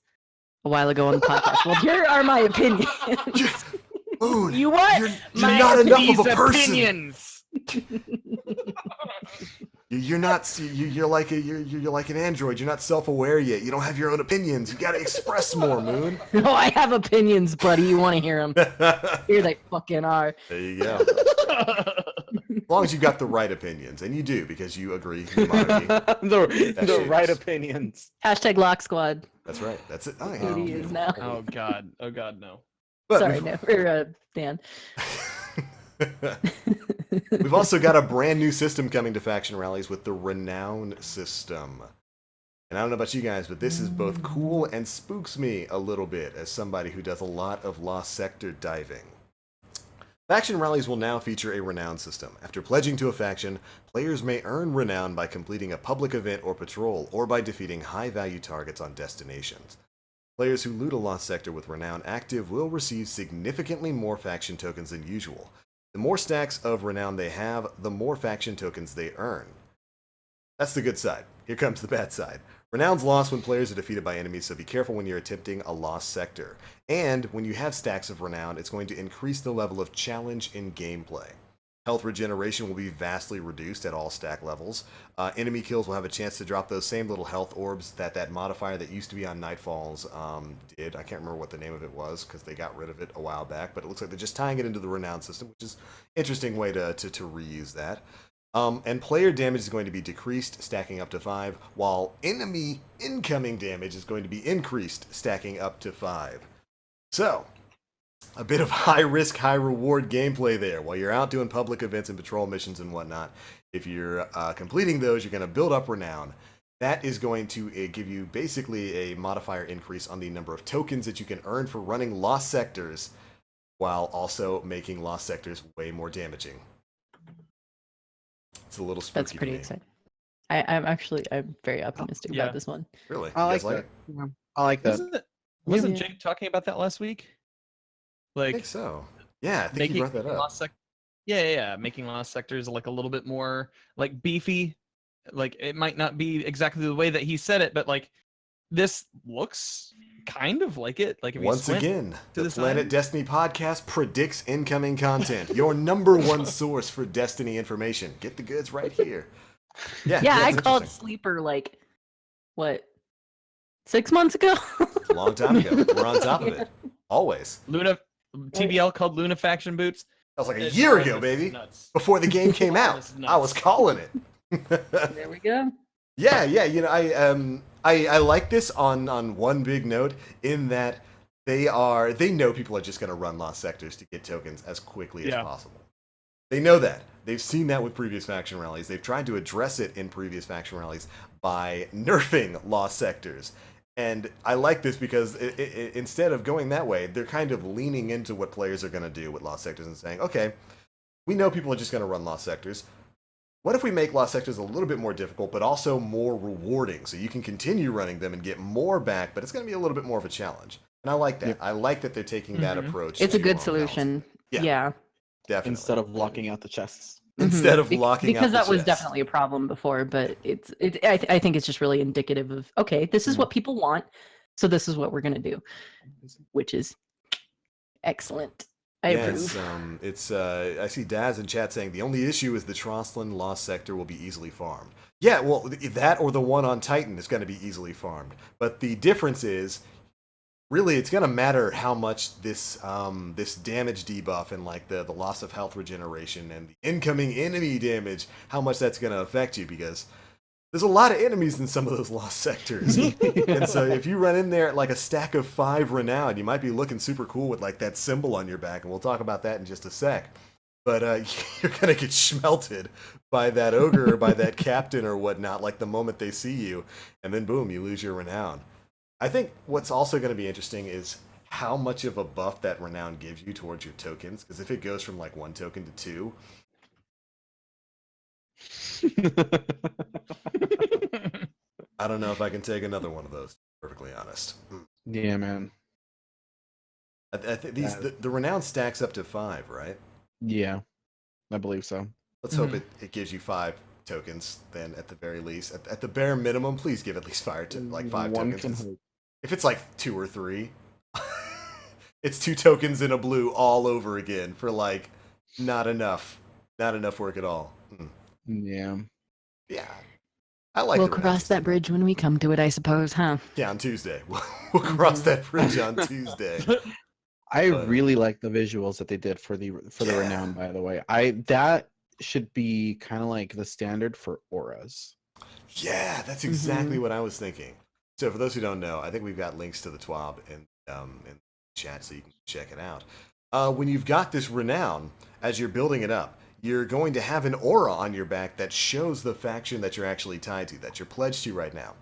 a while ago on the podcast. Well, here are my opinions. Moon, You what? You're My not enough These of a person. opinions. You're not. You're like you're like an android. You're not self-aware yet. You don't have your own opinions. You got to express more, Moon. No, I have opinions, buddy. You want to hear them? Here they fucking are. There you go. As long as you got the right opinions, and you do because you agree. New Monarchy. the right opinions. Hashtag Lock Squad. That's right. That's it. Oh, It yeah. is now. Oh God. Oh God, no. But Sorry, no, or Dan. we've also got a brand new system coming to faction rallies with the Renown system. And I don't know about you guys, but this is both cool and spooks me a little bit as somebody who does a lot of Lost Sector diving. Faction rallies will now feature a Renown system. After pledging to a faction, players may earn Renown by completing a public event or patrol, or by defeating high-value targets on destinations. Players who loot a Lost Sector with Renown active will receive significantly more faction tokens than usual. The more stacks of Renown they have, the more faction tokens they earn. That's the good side. Here comes the bad side. Renown's lost when players are defeated by enemies, so be careful when you're attempting a Lost Sector. And when you have stacks of Renown, it's going to increase the level of challenge in gameplay. Health regeneration will be vastly reduced at all stack levels. Enemy kills will have a chance to drop those same little health orbs that modifier that used to be on Nightfalls did. I can't remember what the name of it was because they got rid of it a while back, but it looks like they're just tying it into the Renown system, which is an interesting way to reuse that. And player damage is going to be decreased, stacking up to 5, while enemy incoming damage is going to be increased, stacking up to 5. So, a bit of high-risk, high-reward gameplay there. While you're out doing public events and patrol missions and whatnot, if you're completing those, you're going to build up Renown. That is going to give you basically a modifier increase on the number of tokens that you can earn for running Lost Sectors, while also making Lost Sectors way more damaging. It's a little spooky. That's pretty exciting. I'm very optimistic about this one. Really? I You guys like that. Yeah, I like that. Wasn't Yeah. Jake talking about that last week? I Like think so. Yeah, I think he brought that up. Yeah, making Lost Sectors like a little bit more like beefy. Like it might not be exactly the way that he said it, but like this looks kind of like it. Like if you Once squint again, to the the Planet side. Destiny podcast predicts incoming content. Your number one source for Destiny information. Get the goods right here. Yeah, Yeah, I it's called interesting. Sleeper like, what, 6 months ago? It's a long time ago. We're on top of it. Always. Luna TBL called Luna Faction Boots. That was like a This year one ago, is baby. nuts. Before the game came out. This is I was nuts. calling it. There we go. Yeah, you know, I like this on one big note in that they know people are just going to run Lost Sectors to get tokens as quickly as possible. They know that. They've seen that with previous faction rallies. They've tried to address it in previous faction rallies by nerfing Lost Sectors. And I like this because instead of going that way, they're kind of leaning into what players are going to do with Lost Sectors and saying, okay, we know people are just going to run Lost Sectors. What if we make Lost Sectors a little bit more difficult, but also more rewarding, so you can continue running them and get more back, but it's going to be a little bit more of a challenge. And I like that. I like that they're taking that approach. It's a to, good balance. solution. Yeah. Yeah. Definitely. Instead of locking out the chests. instead of locking because out that the was chest. definitely a problem before, but I think it's just really indicative of, okay, this is what people want, so this is what we're gonna do, which is excellent. I approve. It's I see Daz in chat saying the only issue is the Trostland Lost Sector will be easily farmed. Yeah, well, that or the one on Titan is going to be easily farmed. But the difference is, really, it's going to matter how much this this damage debuff and like the loss of health regeneration and the incoming enemy damage, how much that's going to affect you, because there's a lot of enemies in some of those lost sectors. And so if you run in there at like a stack of 5 renown, you might be looking super cool with like that symbol on your back, and we'll talk about that in just a sec. But you're going to get schmelted by that ogre or by that captain or whatnot, like the moment they see you, and then boom, you lose your renown. I think what's also going to be interesting is how much of a buff that renown gives you towards your tokens, because if it goes from like 1 token to 2, I don't know if I can take another one of those, to be perfectly honest. Yeah, man. I think the renown stacks up to 5, right? Yeah, I believe so. Let's hope it gives you 5 tokens then, at the very least. At the bare minimum, please give at least 5 tokens. If it's like 2 or 3, it's 2 tokens in a blue all over again for like not enough work at all. Yeah. I like. We'll cross that bridge when we come to it, I suppose, huh? Yeah, on Tuesday. We'll cross that bridge on Tuesday. I really like the visuals that they did for the renown. By the way, that should be kind of like the standard for auras. Yeah, that's exactly what I was thinking. So for those who don't know, I think we've got links to the TWAB in chat, so you can check it out. When you've got this renown, as you're building it up, you're going to have an aura on your back that shows the faction that you're actually tied to, that you're pledged to right now.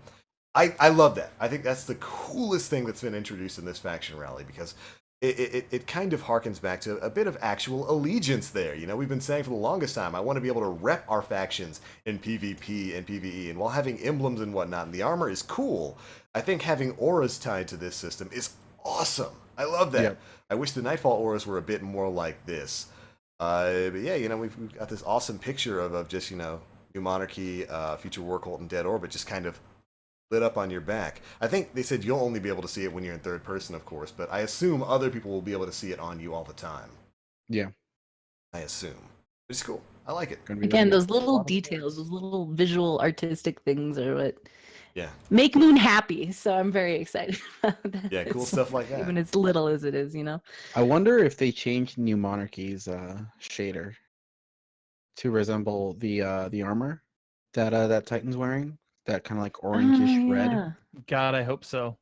I love that. I think that's the coolest thing that's been introduced in this faction rally, because it kind of harkens back to a bit of actual allegiance there. You know, we've been saying for the longest time, I want to be able to rep our factions in PvP and PvE, and while having emblems and whatnot, and the armor is cool, I think having auras tied to this system is awesome. I love that. Yep. I wish the Nightfall auras were a bit more like this. But yeah, you know, we've got this awesome picture of just, you know, New Monarchy, Future War Cult, and Dead Orbit just kind of lit up on your back. I think they said you'll only be able to see it when you're in third person, of course, but I assume other people will be able to see it on you all the time. Yeah. I assume. It's cool. I like it. Again, those little details, those little visual artistic things are what make Moon happy. So I'm very excited about that. Yeah, cool stuff like that. Even as little as it is, you know. I wonder if they changed New Monarchy's shader to resemble the armor that Titan's wearing. That kind of like orangish red. God, I hope so.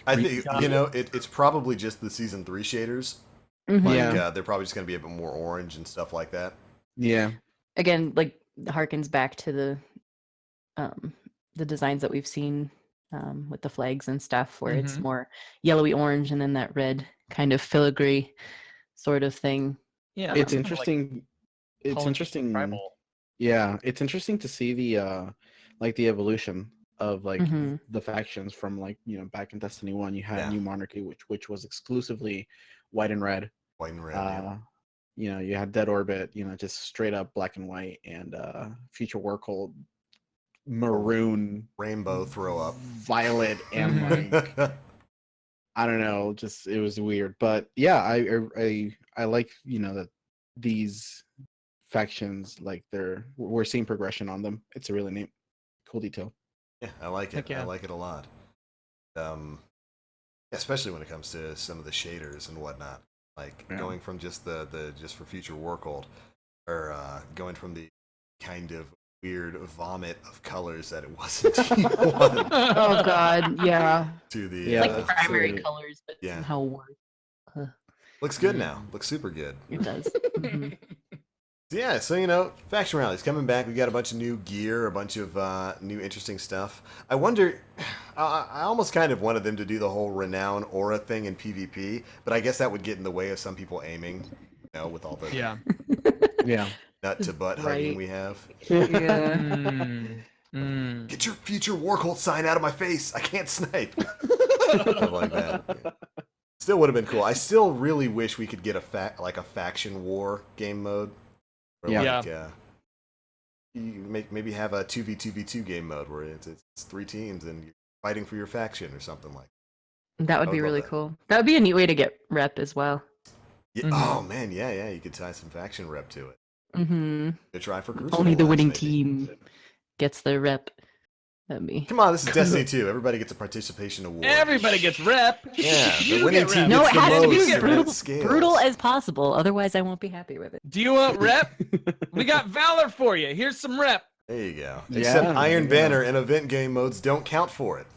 I think, you know, it's probably just the Season 3 shaders. Like, they're probably just going to be a bit more orange and stuff like that. Yeah. Again, like, harkens back to the designs that we've seen with the flags and stuff, where it's more yellowy orange and then that red kind of filigree sort of thing. Yeah, it's interesting. Like it's interesting. Tribal. Yeah, it's interesting to see the like the evolution of like the factions from, like, you know, back in Destiny 1 you had New Monarchy, which was exclusively white and red. You know, you had Dead Orbit, you know, just straight up black and white, and Future War Cult maroon, rainbow throw up, violet, and like I don't know, just it was weird. But yeah, I like, you know, that these factions, like, we're seeing progression on them. It's a really neat, cool detail. Yeah, I like it. I like it a lot. Especially when it comes to some of the shaders and whatnot. Like going from just the just for Future War Cult, or going from the kind of weird vomit of colors that it was in T1. Oh god, yeah. To the like primary colors, but somehow worse. Looks good now. Looks super good. It does. Yeah, so, you know, Faction Rally's coming back. We got a bunch of new gear, a bunch of new interesting stuff. I wonder, I almost kind of wanted them to do the whole Renown Aura thing in PvP, but I guess that would get in the way of some people aiming, you know, with all the nut to butt hugging we have. Get your Future War Cult sign out of my face. I can't snipe. Stuff like that. Yeah. Still would have been cool. I still really wish we could get a faction war game mode. Or Yeah. like, you maybe have a 2v2v2 game mode where it's 3 teams and you're fighting for your faction or something like That would I be would love really that. cool. That would be a neat way to get rep as well. that. Yeah, Mhm. Oh man, yeah, you could tie some faction rep to it. Hmm Good try for Crucible. Only the Labs, winning maybe. team gets the rep. That'd be. Come on, this is Destiny 2. Everybody gets a participation award. Everybody gets rep. Yeah, the You winning get team rep. No, gets it the has to be most, get and rid it of as scales. brutal as possible. Otherwise, I won't be happy with it. Do you want rep? We got Valor for you. Here's some rep. There you go. Yeah, Except Iron yeah. Banner and event game modes don't count for it.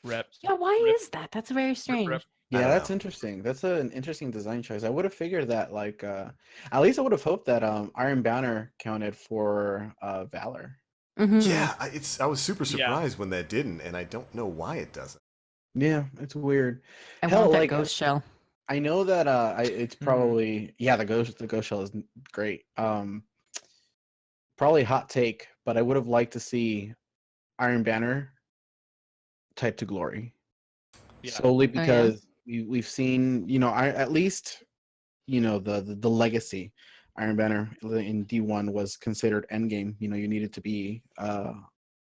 Rep. Yeah, why Rip. is that? That's very strange. Rep. I Yeah, don't that's know. interesting. That's an interesting design choice. I would have figured that, like, at least I would have hoped that Iron Banner counted for Valor. Hmm Yeah, I was super Yeah. surprised when that didn't, and I don't know why it doesn't. Yeah, it's weird. I Hell, want that like, ghost shell. I know that it's Mhm. probably the ghost shell is great. Probably hot take, but I would have liked to see Iron Banner tied to Glory. Yeah. Solely Oh, yeah? because we've seen, at least, the legacy Iron Banner in D1 was considered endgame. You needed to be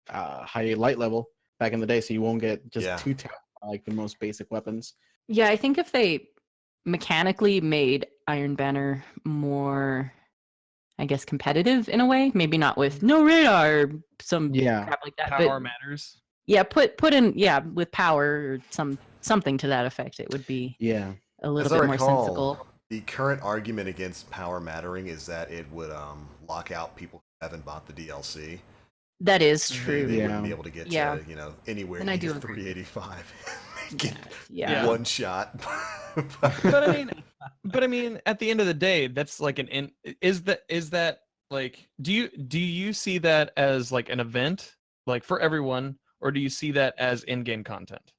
high light level back in the day, so you won't get just Yeah. 2 tap like the most basic weapons. Yeah, I think if they mechanically made Iron Banner more, I guess, competitive in a way, maybe not with no radar or some Yeah. crap like that, Power but matters. yeah, put in with power or something to that effect. It would be Yeah. a little As I bit more recall, sensible. the current argument against power mattering is that it would lock out people who haven't bought the DLC. That is They true. wouldn't Yeah. be able to get Yeah. to anywhere And I near do agree. 385. Get Yeah. Yeah. one shot. But I mean, at the end of the day, that's like is that like do you see that as like an event like for everyone, or do you see that as in-game content?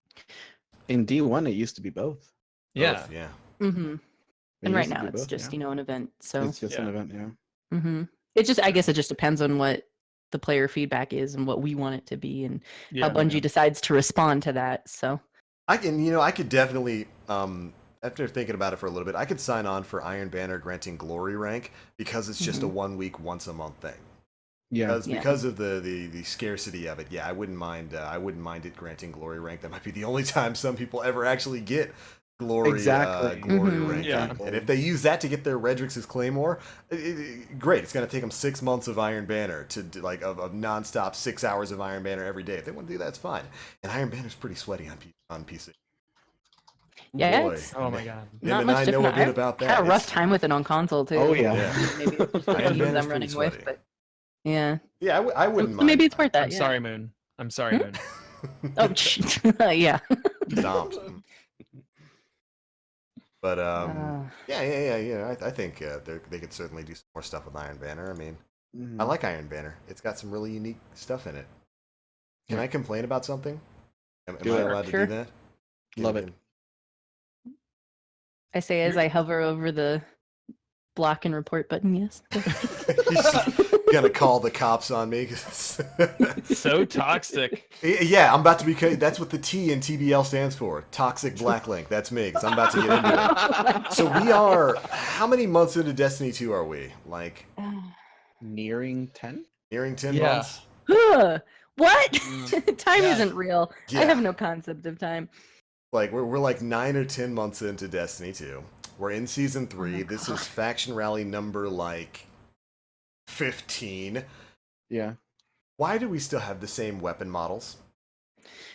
In D1, it used to be both. Yeah. Both, yeah. hmm It And right used to now be it's both, just yeah. an event. So It's just an Yeah. event, yeah. it just I guess it just depends on what the player feedback is and what we want it to be and Yeah. how Bungie decides to respond to that. So I could definitely, after thinking about it for a little bit, I could sign on for Iron Banner granting glory rank because it's just a 1 week, once a month thing. Yeah. Because of the scarcity of it. Yeah, I wouldn't mind it granting glory rank. That might be the only time some people ever actually get glory Exactly. glory Mhm. rank. Yeah. And if they use that to get their Redrix's Claymore, great. It's going to take them 6 months of Iron Banner to do, like of nonstop 6 hours of Iron Banner every day. If they want to do that, it's fine. And Iron Banner's pretty sweaty on PC. yeah, Boy. it's Oh my god. Nim not and much I know different. a bit I've about that. had a rough It's- time with it on console too. Oh, yeah. Yeah. Maybe it's just the Iron teams Banner's I'm pretty running sweaty. with, but yeah. Yeah, I wouldn't So mind. maybe it's worth that. I'm yeah. sorry, Moon. I'm sorry, Moon. Oh, yeah. Stomped. But Uh, yeah. I think they could certainly do some more stuff with Iron Banner. I mean, Mhm. I like Iron Banner. It's got some really unique stuff in it. Can Yeah. I complain about something? Am Do I it. allowed to Sure. do that? Love it. I say as I hover over the block and report button, yes. He's gonna call the cops on me. 'Cause- So toxic. Yeah, I'm about to be. That's what the T in TBL stands for. Toxic Black Link. That's me. Because I'm about to get into it. So we are. How many months into Destiny 2 are we? Like Nearing 10? nearing 10 Yeah. months? What? Time Yeah. isn't real. Yeah. I have no concept of time. Like we're like 9 or 10 months into Destiny 2. We're in season 3. This is faction rally number like 15. Yeah. Why do we still have the same weapon models?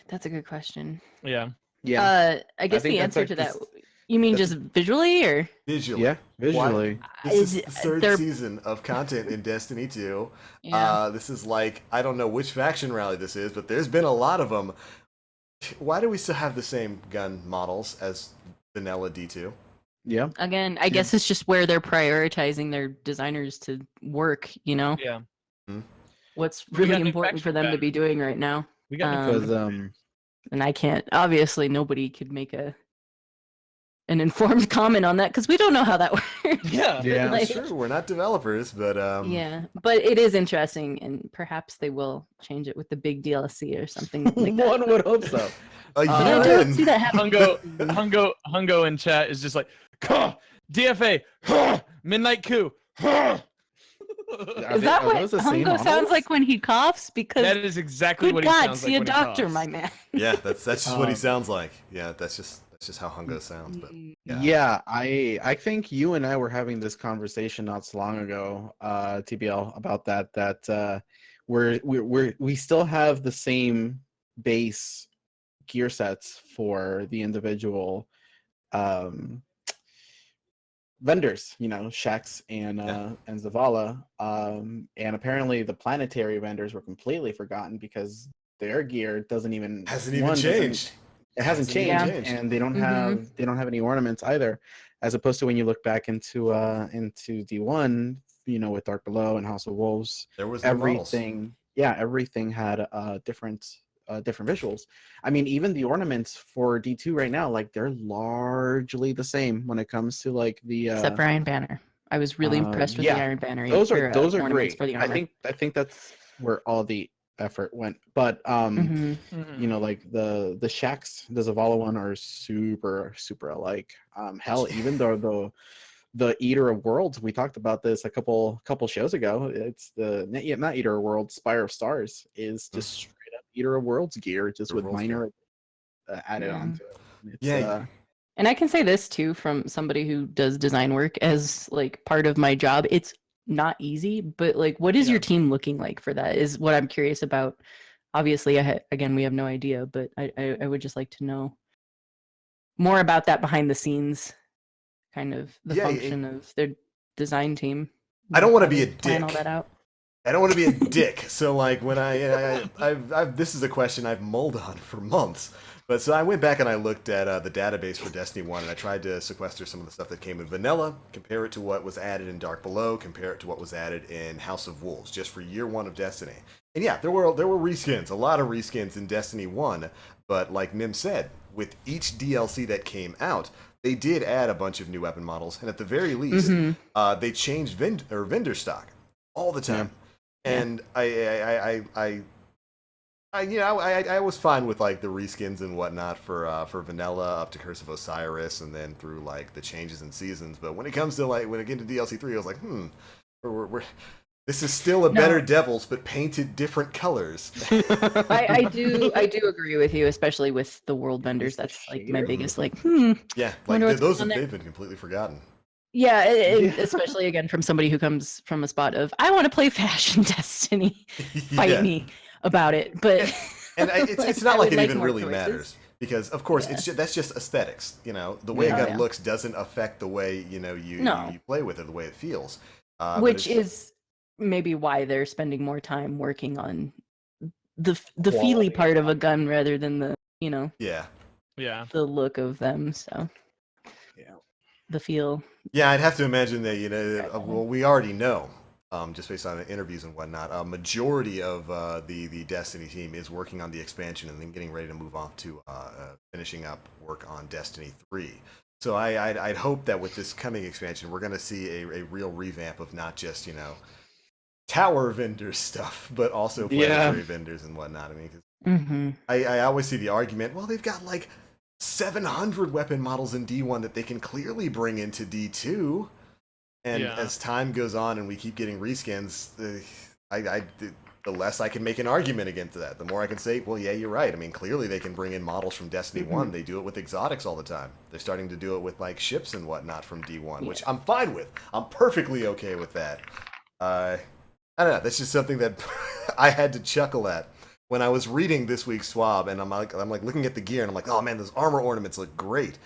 That's a good question. Yeah. Yeah. I guess think the that's answer like to that. this- You mean that's- just visually, or Visually. Yeah. Visually. This is Is- the third they're- season of content in Destiny 2. yeah. This is like, I don't know which faction rally this is, but there's been a lot of them. Why do we still have the same gun models as vanilla D2? Yeah. Again, I guess it's just where they're prioritizing their designers to work. You know, Yeah. what's We really got new important for faction them to patterns. be doing right now. We got Because And I can't. Obviously, nobody could make an informed comment on that because we don't know how that works. Yeah. Yeah. Like, Sure, we're not developers, but yeah, but it is interesting, and perhaps they will change it with the big DLC or something like that. one would hope so. a But I year don't in. see that happening. Hungo in chat is just like, "Huh, DFA, huh, Midnight Coup, huh." Is that are what those the same Hungo sounds models? like when he coughs? Because That is exactly good what he God, sounds see like a when he doctor, coughs. my man. Yeah, that's just what he Um, sounds like. Yeah, that's just how Hungo sounds. But Yeah, I think you and I were having this conversation not so long ago, TBL, about that we still have the same base gear sets for the individual um vendors, Shex and Zavala. And apparently the planetary vendors were completely forgotten because their gear doesn't even hasn't even changed. it hasn't Yeah. changed, and they don't Mhm. have any ornaments either, as opposed to when you look back into D1, with Dark Below and House of Wolves, There was no models. everything had different visuals. I mean, even the ornaments for D2 right now, like, they're largely the same when it comes to like the Except for Iron Banner. I was really impressed with the yeah, Iron Banner those are ornaments great. for the I armor. think that's where all the effort went. But Hmm. like the Shacks, the Zavala one, are super alike. Hell, even though the Eater of Worlds, we talked about this a couple shows ago. It's not Eater of Worlds, Spire of Stars is just straight up Eater of Worlds gear, just Eater of with Worlds minor added Yeah. onto it. It's, Yeah. And I can say this too from somebody who does design work as like part of my job. It's not easy, but like, what is Yeah. your team looking like for that? Is what I'm curious about. Obviously, again, we have no idea, but I would just like to know more about that behind the scenes, kind of the Yeah, function of their design team. I don't want to how be they a plan all dick. that out. I don't want to be a dick. So like when I've this is a question I've mulled on for months. But so I went back and I looked at the database for Destiny 1 and I tried to sequester some of the stuff that came in vanilla, compare it to what was added in Dark Below, compare it to what was added in House of Wolves, just for year 1 of Destiny. And yeah, there were reskins, a lot of reskins in Destiny 1, but like Nim said, with each DLC that came out, they did add a bunch of new weapon models, and at the very least, they changed vendor stock all the time. Yeah. And I was fine with like the reskins and whatnot for vanilla up to Curse of Osiris and then through like the changes in seasons. But when it comes to like when it came to DLC 3, I was like, we're this is still a better Devils, but painted different colors. I do agree with you, especially with the world vendors. That's like my biggest Yeah, like wonder what's those going on there. they've been completely forgotten. Yeah, Yeah. especially again from somebody who comes from a spot of I want to play Fashion Destiny. Fight Yeah. me about it, but And it's I not like would it even more really choices. matters because of course that's just aesthetics. The way a Yeah. gun looks doesn't affect the way you play with it, the way it feels. But Which it's- is maybe why they're spending more time working on the Quality. feely part of a gun rather than the yeah. Yeah. the look of them. So Yeah. the feel. Yeah, I'd have to imagine that well, we already know, just based on interviews and whatnot, a majority of the Destiny team is working on the expansion and then getting ready to move on to finishing up work on Destiny 3. So I'd hope that with this coming expansion, we're going to see a real revamp of not just tower vendor stuff, but also planetary vendors and whatnot. I mean, 'cause Mm-hmm. I always see the argument, well, they've got like 700 weapon models in D1 that they can clearly bring into D2. And Yeah. as time goes on and we keep getting reskins, the less I can make an argument against that. The more I can say, well, yeah, you're right. I mean, clearly they can bring in models from Destiny 1. They do it with exotics all the time. They're starting to do it with like ships and whatnot from D1, which I'm fine with. I'm perfectly okay with that. I don't know. That's just something that I had to chuckle at when I was reading this week's Swab, and I'm like looking at the gear, and I'm like, oh man, those armor ornaments look great.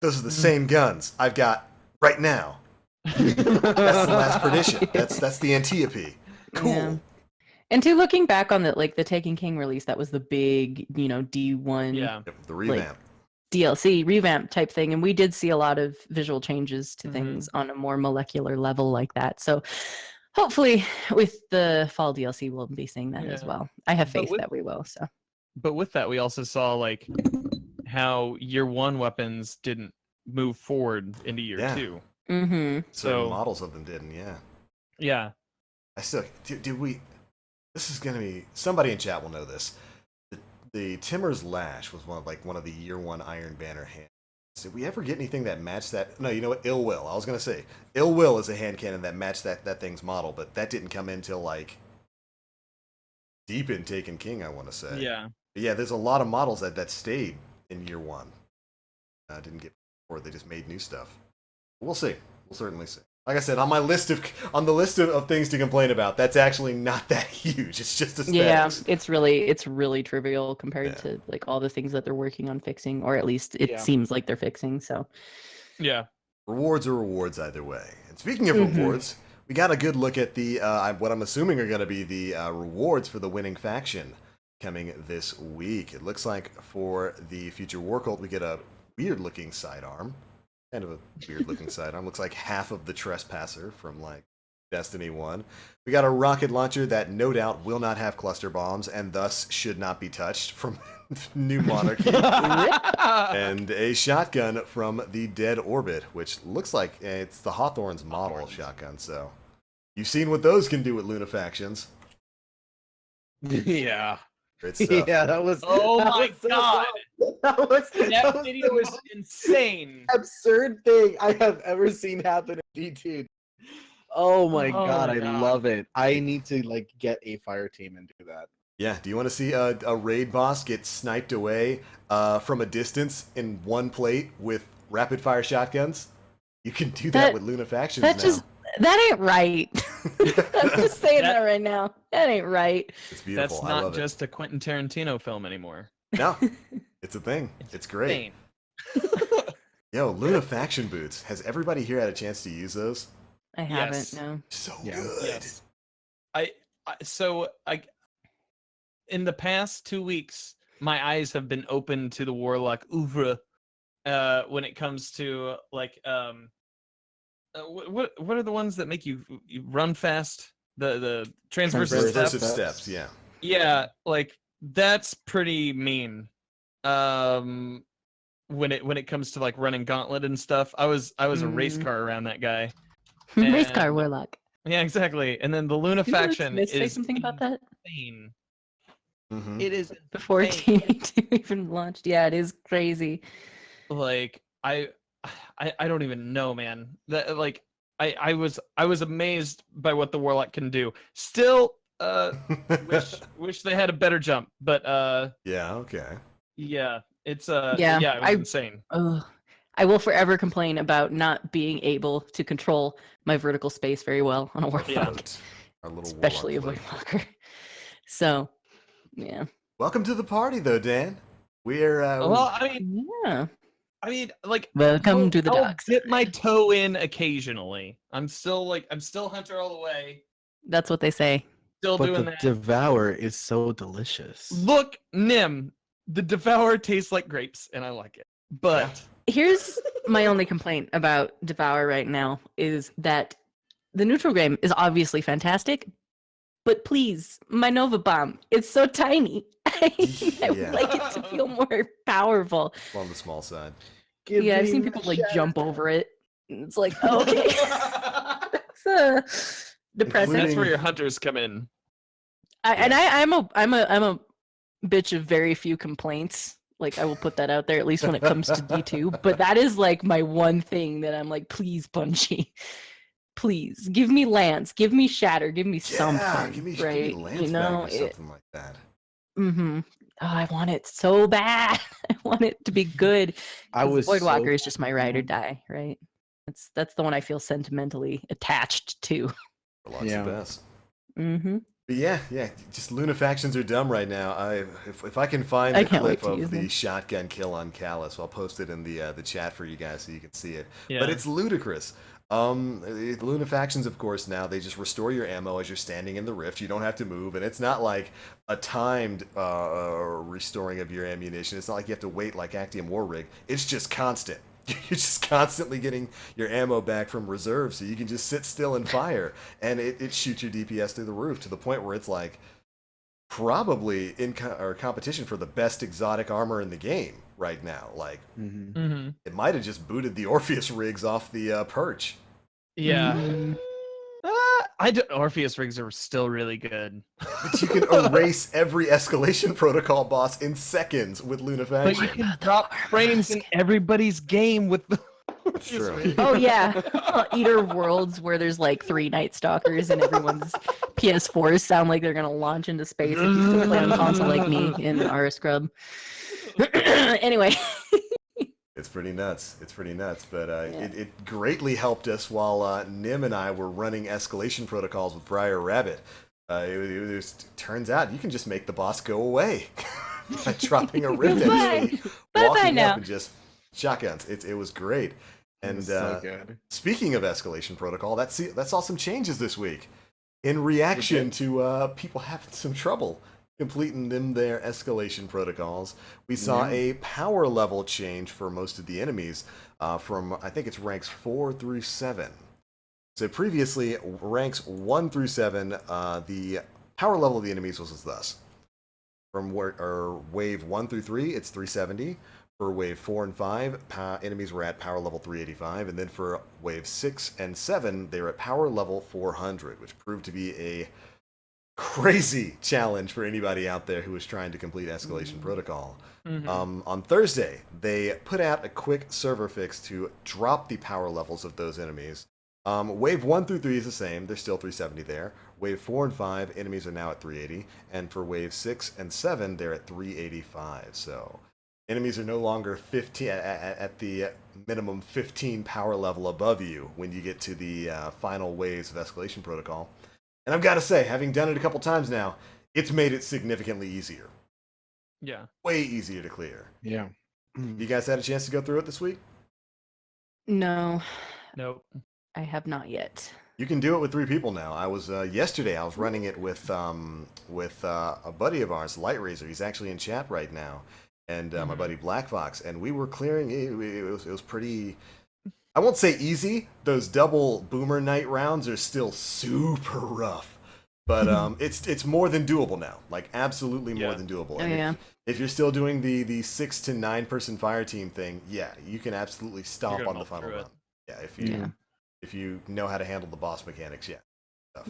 Those are the same guns I've got right now. That's the last perdition. That's the Antiope. Cool. Yeah. And to looking back on the Taken King release, that was the big, D1 Yeah. Yep, the revamp. DLC revamp type thing. And we did see a lot of visual changes to Mhm. things on a more molecular level like that. So hopefully with the fall DLC, we'll be seeing that as Yeah. well. I have But faith with- that we will. So But with that, we also saw like how year 1 weapons didn't move forward into year Yeah. 2. mm-hmm. Certain So models of them didn't, yeah. yeah. I still did we. This is gonna be somebody in chat will know this. The Timur's Lash was one of the year 1 Iron Banner hand. Did we ever get anything that matched that? No, you know what? Ill Will. I was gonna say Ill Will is a hand cannon that matched that thing's model, but that didn't come in till like deep in Taken King, I want to say. Yeah. But yeah, there's a lot of models that stayed in year one. Didn't get before they just made new stuff. We'll see. We'll certainly see. Like I said, on the list of things to complain about, that's actually not that huge. It's just aesthetics. Yeah, it's really trivial compared to like all the things that they're working on fixing, or at least it seems like they're fixing. So Yeah. Rewards are rewards either way. And speaking of rewards, we got a good look at the what I'm assuming are going to be the rewards for the winning faction coming this week. It looks like for the Future War Cult, we get a weird-looking sidearm. Kind of a weird-looking sidearm. Looks like half of the Trespasser from, like, Destiny 1. We got a rocket launcher that no doubt will not have cluster bombs and thus should not be touched from New Monarchy. And a shotgun from the Dead Orbit, which looks like it's the Hawthorne's model shotgun, so you've seen what those can do with Lunafactions. Yeah. Great stuff. Yeah, that was. Oh that my was so god. dumb. That video the was most insane. absurd thing I have ever seen happen in D2. Oh my god, my I God. love it. I need to like get a fire team and do that. Yeah, do you want to see a raid boss get sniped away from a distance in one plate with rapid fire shotguns? You can do that with Lunafactions now. That ain't right. I'm just saying that right now. That ain't right. It's beautiful. That's I not love just a Quentin Tarantino film anymore. it. No, it's a thing. It's great. Insane. Yo, Lunafaction boots. Has everybody here had a chance to use those? I haven't. Yes. No. So Yeah. good. Yes. So in the past 2 weeks, my eyes have been open to the Warlock oeuvre when it comes to like what are the ones that make you run fast? The transversive Transversive steps. steps, yeah. Yeah, like that's pretty mean. When it comes to like running gauntlet and stuff, I was a race car around that guy. Race car And- warlock. Yeah, exactly. And then the Luna Didn't Luke faction Smith say is something about that insane. Mm-hmm. It is before insane. TMA2 even launched. Yeah, it is crazy. Like I don't even know, man. That like I was amazed by what the Warlock can do. Still wish they had a better jump, but Yeah, okay. yeah, it's Yeah, it was insane. Ugh. I will forever complain about not being able to control my vertical space very well on a warlock, Yeah. Our little especially a warlock void float. walker. So, yeah. Welcome to the party, though, Dan. We're Well, I mean, like Welcome to the I'll dark dip side. my toe in occasionally. I'm still Hunter all the way. That's what they say. Still But doing the that. Devour is so delicious. Look, Nim, the Devour tastes like grapes, and I like it. But Here's my only complaint about Devour right now is that the neutral game is obviously fantastic, but please, my Nova Bomb, it's so tiny. I Yeah. would like it to feel more powerful. on the small side. Yeah, I've seen people like jump over it. And it's like, okay, it's depressing. that's where your hunters come in. I'm a bitch of very few complaints. Like I will put that out there at least when it comes to D2. But that is like my one thing that I'm like, please, Bungie, please give me Lance, give me Shatter, give me something, give me right? Lance You know, back or something like that. Oh, I want it so bad. I want it to be good. I 'Cause was Voidwalker so is just my ride or die, right? That's the one I feel sentimentally attached to. Warlock's Yeah. the best. Mm-hmm. But yeah, just Lunafactions are dumb right now. If I can find I the can't wait clip to use of the them. shotgun kill on Callus, I'll post it in the chat for you guys so you can see it. Yeah. But it's ludicrous. Lunafactions, of course, now they just restore your ammo as you're standing in the rift. You don't have to move, and it's not like a timed restoring of your ammunition. It's not like you have to wait like Actium War Rig. It's just constant. You're just constantly getting your ammo back from reserve, so you can just sit still and fire, and it shoots your DPS through the roof to the point where it's like probably in competition for the best exotic armor in the game right now. Like Mhm. Mm-hmm. it might have just booted the Orpheus rigs off the perch. Yeah. Mhm. Orpheus rigs are still really good. But you can erase every escalation protocol boss in seconds with But you Lunafaction. can drop frames in everybody's game with the That's true. Oh yeah, Eater Worlds where there's like 3 Night Stalkers and everyone's PS4s sound like they're gonna launch into space if you still play on console like me in RS Scrub. Anyway, It's pretty nuts. It's pretty nuts. But Yeah. it greatly helped us while Nim and I were running escalation protocols with Briar Rabbit. Turns out you can just make the boss go away by dropping a rift at his feet, Bye-bye walking now. up and just shotguns. It was great. And so good. speaking of escalation protocol, that saw some changes this week in reaction to people having some trouble completing their escalation protocols. We saw a power level change for most of the enemies from, I think it's ranks 4 through 7. So previously, ranks 1 through 7, the power level of the enemies was thus. From wave 1 through 3, it's 370. For wave 4 and 5, enemies were at power level 385, and then for wave 6 and 7, they were at power level 400, which proved to be a crazy challenge for anybody out there who was trying to complete escalation protocol. On Thursday, they put out a quick server fix to drop the power levels of those enemies. Wave 1 through 3 is the same, they're still 370 there. Wave 4 and 5, enemies are now at 380, and for wave 6 and 7, they're at 385, so enemies are no longer 15 at the minimum 15 power level above you when you get to the final waves of escalation protocol. And I've got to say, having done it a couple times now, it's made it significantly easier. Yeah. Way easier to clear. Yeah. You guys had a chance to go through it this week? no, Nope. I have not yet. You can do it with 3 people now. I was yesterday. I was running it with a buddy of ours, Light Razor. He's actually in chat right now, and my buddy Black Fox, and we were clearing. It was pretty. I won't say easy. Those double Boomer Knight rounds are still super rough, but it's more than doable now. Like absolutely more than doable. Oh, And yeah. if you're still doing the 6 to 9 person fire team thing, yeah, you can absolutely stomp gonna on the melt final through it. run. Yeah, Yeah. if you know how to handle the boss mechanics, yeah.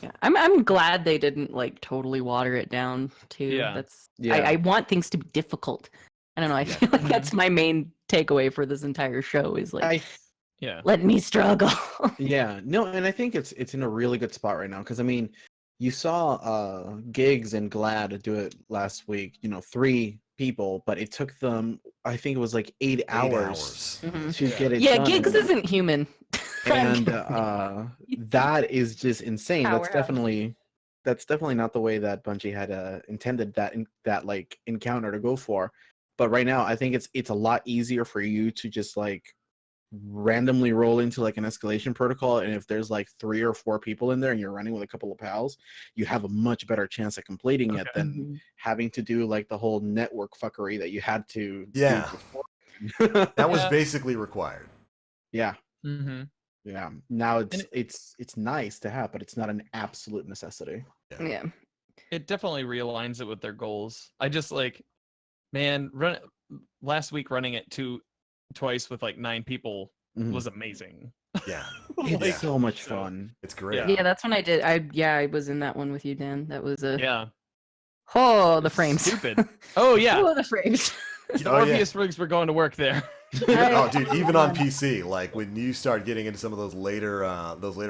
Yeah, I'm glad they didn't like totally water it down too. Yeah. That's Yeah. I want things to be difficult. I don't know. I feel like that's my main takeaway for this entire show is like Yeah. let me struggle. Yeah, no, and I think it's in a really good spot right now because I mean, you saw Gigs and Glad do it last week. 3 people, but it took them, I think it was like 8 hours Mhm. to get it Yeah, done. Gigs isn't human. And that is just insane. That's Powerhouse. definitely not the way that Bungie had intended that like encounter to go for. But right now, I think it's a lot easier for you to just like randomly roll into like an escalation protocol, and if there's like 3 or 4 people in there and you're running with a couple of pals, you have a much better chance at completing it than Mhm. having to do like the whole network fuckery that you had to Yeah. do before. That was Yeah. basically required. Yeah. Mm-hmm. Yeah. Now And it's nice to have, but it's not an absolute necessity. Yeah. It definitely realigns it with their goals. I just like, man, last week running it twice with like 9 people Mhm. was amazing. Yeah, It's Like, so much so- fun. it's great. Yeah. Yeah, that's when I did. I was in that one with you, Dan. That was a Yeah. the frames. Stupid. Oh yeah. Oh, the frames. The Oh, yeah. Orpheus rigs were going to work there. Oh, dude, even on PC, like when you start getting into some of those later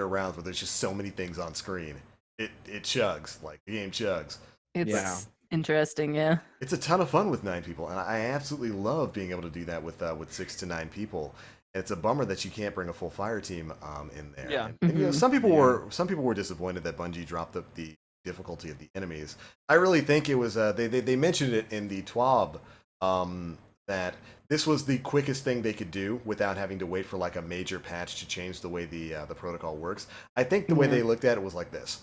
rounds where there's just so many things on screen, it chugs, like the game chugs. It's Yeah. interesting, yeah. It's a ton of fun with 9 people, and I absolutely love being able to do that with 6 to 9 people. It's a bummer that you can't bring a full fire team in there. Yeah. And, Mhm. some people were disappointed that Bungie dropped the difficulty of the enemies. I really think it was they mentioned it in the TWAB that this was the quickest thing they could do without having to wait for like a major patch to change the way the protocol works. I think the way Yeah. they looked at it was like this.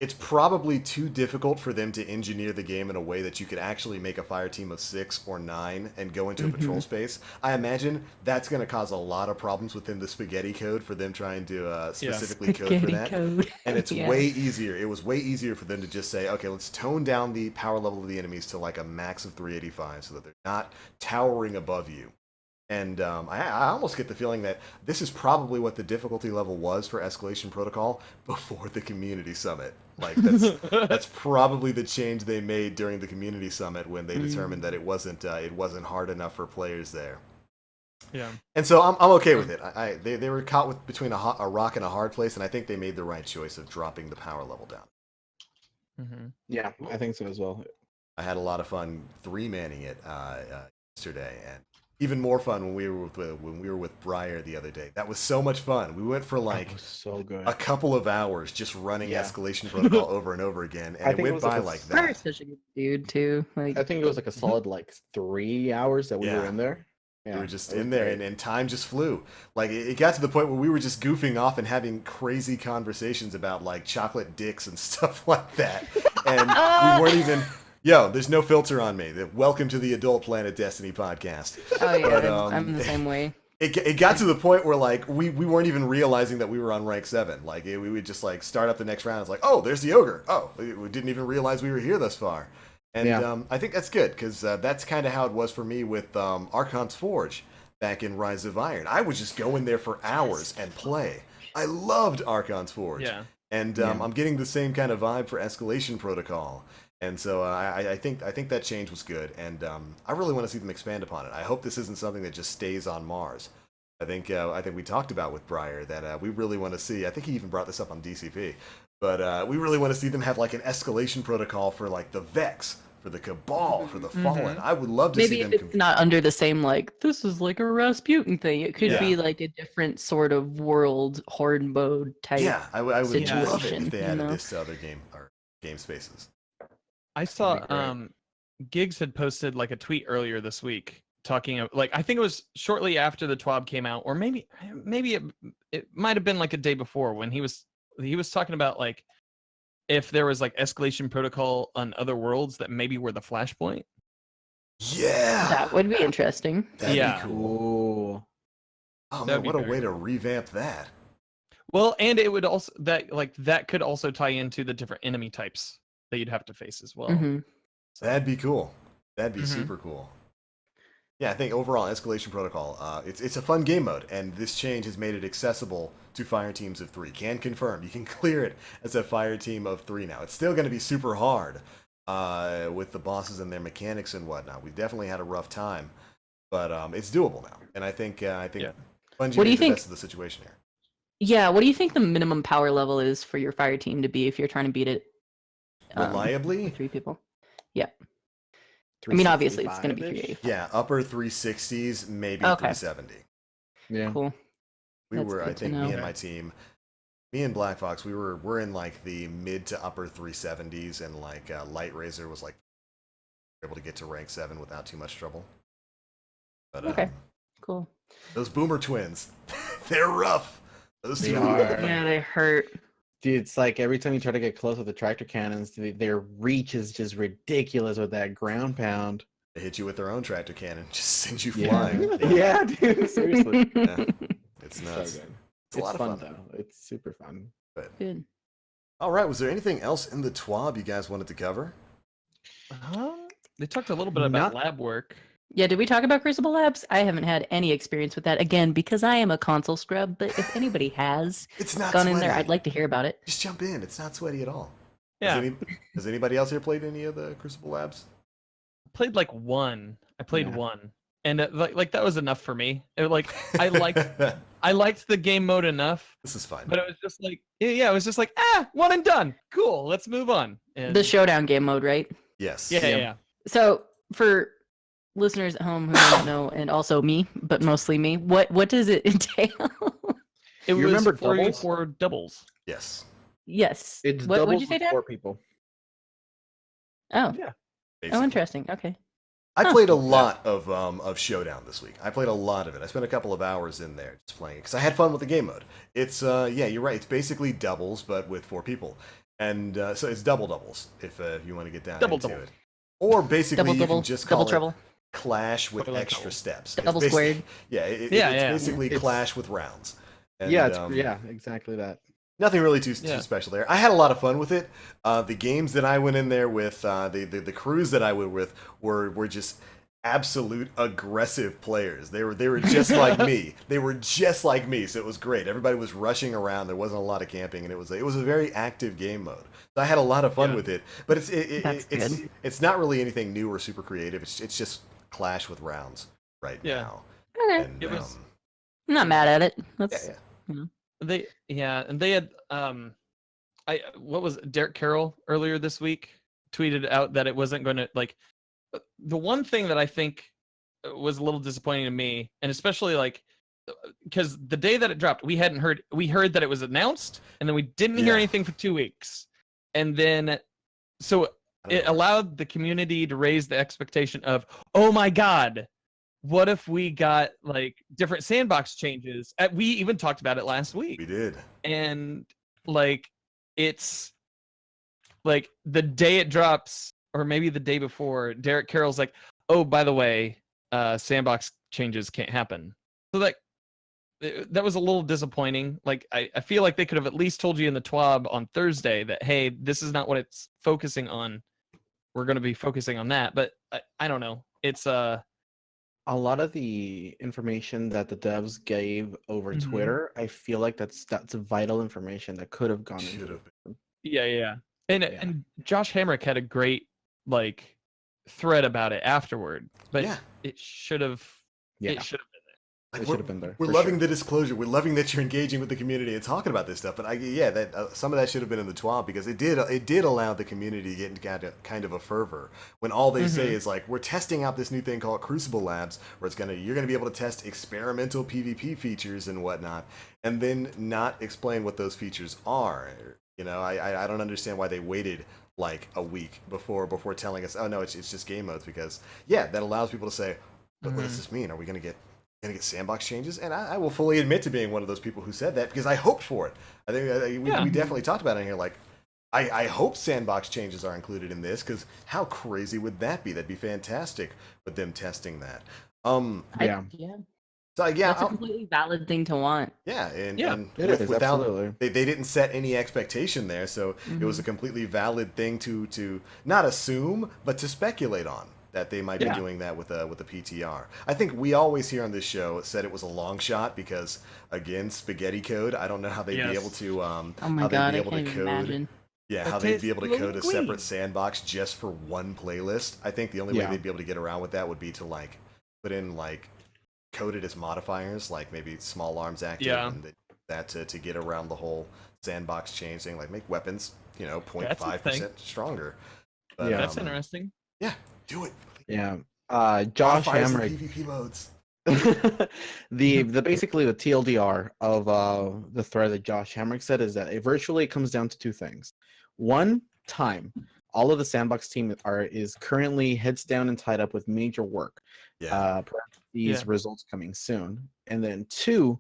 It's probably too difficult for them to engineer the game in a way that you could actually make a fire team of 6 or 9 and go into a patrol space. I imagine that's going to cause a lot of problems within the spaghetti code for them trying to specifically code for Spaghetti that. code. And it's Yeah. way easier. It was way easier for them to just say, okay, let's tone down the power level of the enemies to like a max of 385 so that they're not towering above you. And I almost get the feeling that this is probably what the difficulty level was for Escalation Protocol before the Community Summit. Like that's probably the change they made during the Community Summit when they determined that it wasn't hard enough for players there. Yeah. And so I'm okay with it. They were caught between a rock and a hard place, and I think they made the right choice of dropping the power level down. Mm-hmm. Yeah, I think so as well. I had a lot of fun 3-manning it yesterday, and even more fun when we were with Briar the other day. That was so much fun. We went for like so good. a couple of hours just running Escalation Protocol over and over again, and it went by like that. Briar's such a good dude too. Like, I think it was like a solid like 3 hours that we were in there. We were just in there, and time just flew. Like, it got to the point where we were just goofing off and having crazy conversations about, like, chocolate dicks and stuff like that. And we weren't even... Yo, there's no filter on me. Welcome to the Adult Planet Destiny podcast. oh yeah, But, I'm the same way. It got to the point where, like, we weren't even realizing that we were on rank 7. Like, we would just, like, start up the next round. It's like, oh, there's the ogre. Oh, we didn't even realize we were here thus far. And I think that's good, because that's kind of how it was for me with Archon's Forge back in Rise of Iron. I would just go in there for hours and play. I loved Archon's Forge. Yeah. And I'm getting the same kind of vibe for Escalation Protocol. And so I think that change was good, and I really want to see them expand upon it. I hope this isn't something that just stays on Mars. I think we talked about with Briar that we really want to see. I think he even brought this up on DCP, but we really want to see them have like an escalation protocol for like the Vex, for the Cabal, for the Fallen. I would love to see them. Maybe it's not under the same like this is like a Rasputin thing. It could be like a different sort of world horde mode type. Yeah, I would love it if they you added know? this to other game spaces. I saw Giggs had posted like a tweet earlier this week talking like I think it was shortly after the TWAB came out, or maybe it might have been like a day before, when he was talking about like if there was like escalation protocol on other worlds that maybe were the Flashpoint. Yeah, That would be interesting. That'd Yeah. be cool. Oh man, be what a very way to revamp that. Well, and it would also that could also tie into the different enemy types that you'd have to face as well. Mhm. That'd be cool. That'd be Mhm. super cool. Yeah, I think overall Escalation Protocol, it's a fun game mode, and this change has made it accessible to fire teams of 3. Can confirm you can clear it as a fire team of 3 now. It's still going to be super hard with the bosses and their mechanics and whatnot. We definitely had a rough time, but it's doable now, and I think Bungie What do you made the think- best of the situation here. Yeah, what do you think the minimum power level is for your fire team to be if you're trying to beat it? Reliably, with 3 people. Yeah. I mean, obviously, it's going to be 365-ish? 385. yeah, upper 360s, maybe Okay. 370. Yeah. Cool. We That's were, I good to think, me know. and my team, me and Black Fox, we're in like the mid to upper 370s, and like Light Razor was like able to get to rank 7 without too much trouble. But Okay. Cool. those Boomer twins, they're rough. Those They two are. Yeah, they hurt. Dude, it's like every time you try to get close with the tractor cannons, their reach is just ridiculous with that ground pound. They hit you with their own tractor cannon, just sends you Yeah. flying. Yeah, dude, seriously. Yeah. It's So nuts. good. It's a lot of fun, though. It's super fun. Good. All right, was there anything else in the TWAB you guys wanted to cover? They talked a little bit about Not- lab work. Yeah, did we talk about Crucible Labs? I haven't had any experience with that. Again, because I am a console scrub, but if anybody has It's not gone sweaty. in there, I'd like to hear about it. Just jump in. It's not sweaty at all. Yeah, Has anybody else here played any of the Crucible Labs? played like one. I played Yeah. one, and like that was enough for me. Like I liked the game mode enough, This is fine. but it was just like it was just like one and done. Cool, let's move on. And The showdown game mode, right? Yes. yeah. So for listeners at home who don't know, and also me, but mostly me, what does it entail? It You was remember 4 doubles? for doubles. Yes. Yes. It's What'd doubles you say, with Dad? 4 people. Oh, Basically. interesting. Okay. I played a lot of Showdown this week. I played a lot of it. I spent a couple of hours in there just playing it because I had fun with the game mode. It's yeah, you're right. It's basically doubles but with 4 people, and so it's doubles if you want to get down Double into double. it. Or basically you Double can just call double it trouble. Clash with Double extra double. steps. Double It's squared. Yeah, Yeah, it's yeah. basically It's- Clash with rounds. And, Yeah, exactly that. Nothing really too Yeah. special there. I had a lot of fun with it. The games that I went in there with, the crews that I went with were just absolute aggressive players. They were just like me. They were just like me. So it was great. Everybody was rushing around. There wasn't a lot of camping, and it was a very active game mode. So I had a lot of fun with it. But it's not really anything new or super creative. It's just Clash with rounds right now. Okay. And, It was- I'm not mad at it. That's yeah. And they had what was it, Derek Carroll earlier this week tweeted out that it wasn't going to like the one thing that I think was a little disappointing to me, and especially like because the day that it dropped, we heard that it was announced, and then we didn't hear anything for 2 weeks, and then so it allowed the community to raise the expectation of, oh my god, what if we got like different sandbox changes? We even talked about it last week. We did. And like it's like the day it drops, or maybe the day before, Derek Carroll's like, oh, by the way, sandbox changes can't happen. So that was a little disappointing. Like I feel like they could have at least told you in the TWAB on Thursday that, hey, this is not what it's focusing on. We're going to be focusing on that. But I don't know. It's a lot of the information that the devs gave over Twitter, I feel like that's vital information that could have gone into it. Yeah. And Josh Hamrick had a great like thread about it afterward, but it should have been there. It should have been there. We're loving the disclosure. We're loving that you're engaging with the community and talking about this stuff. But some of that should have been in the TWAB, because it did allow the community to get into kind of a fervor when all they say is like, we're testing out this new thing called Crucible Labs, where you're gonna be able to test experimental PvP features and whatnot, and then not explain what those features are. You know, I don't understand why they waited like a week before telling us, oh no, it's just game modes, because that allows people to say, what does this mean? Are we gonna get sandbox changes? And I will fully admit to being one of those people who said that, because I hoped for it. I think we definitely talked about it in here. Like, I hope sandbox changes are included in this, because how crazy would that be? That'd be fantastic with them testing that. So that's a completely valid thing to want. And without they didn't set any expectation there, so it was a completely valid thing to not assume, but to speculate on that they might be doing that with a PTR. I think we always here on this show said it was a long shot, because again, spaghetti code. I don't know how they'd be able to Imagine. How they'd be able to code a separate sandbox just for one playlist. I think the only way they'd be able to get around with that would be to like put in like coded as modifiers, like maybe small arms active, and that to get around the whole sandbox change thing, like make weapons 0.5% stronger. But, that's interesting. Do it. Josh Hamrick. PvP modes. the basically the TLDR of the thread that Josh Hamrick said is that it virtually comes down to two things. One, time. All of the sandbox team is currently heads down and tied up with major work. These results coming soon. And then two,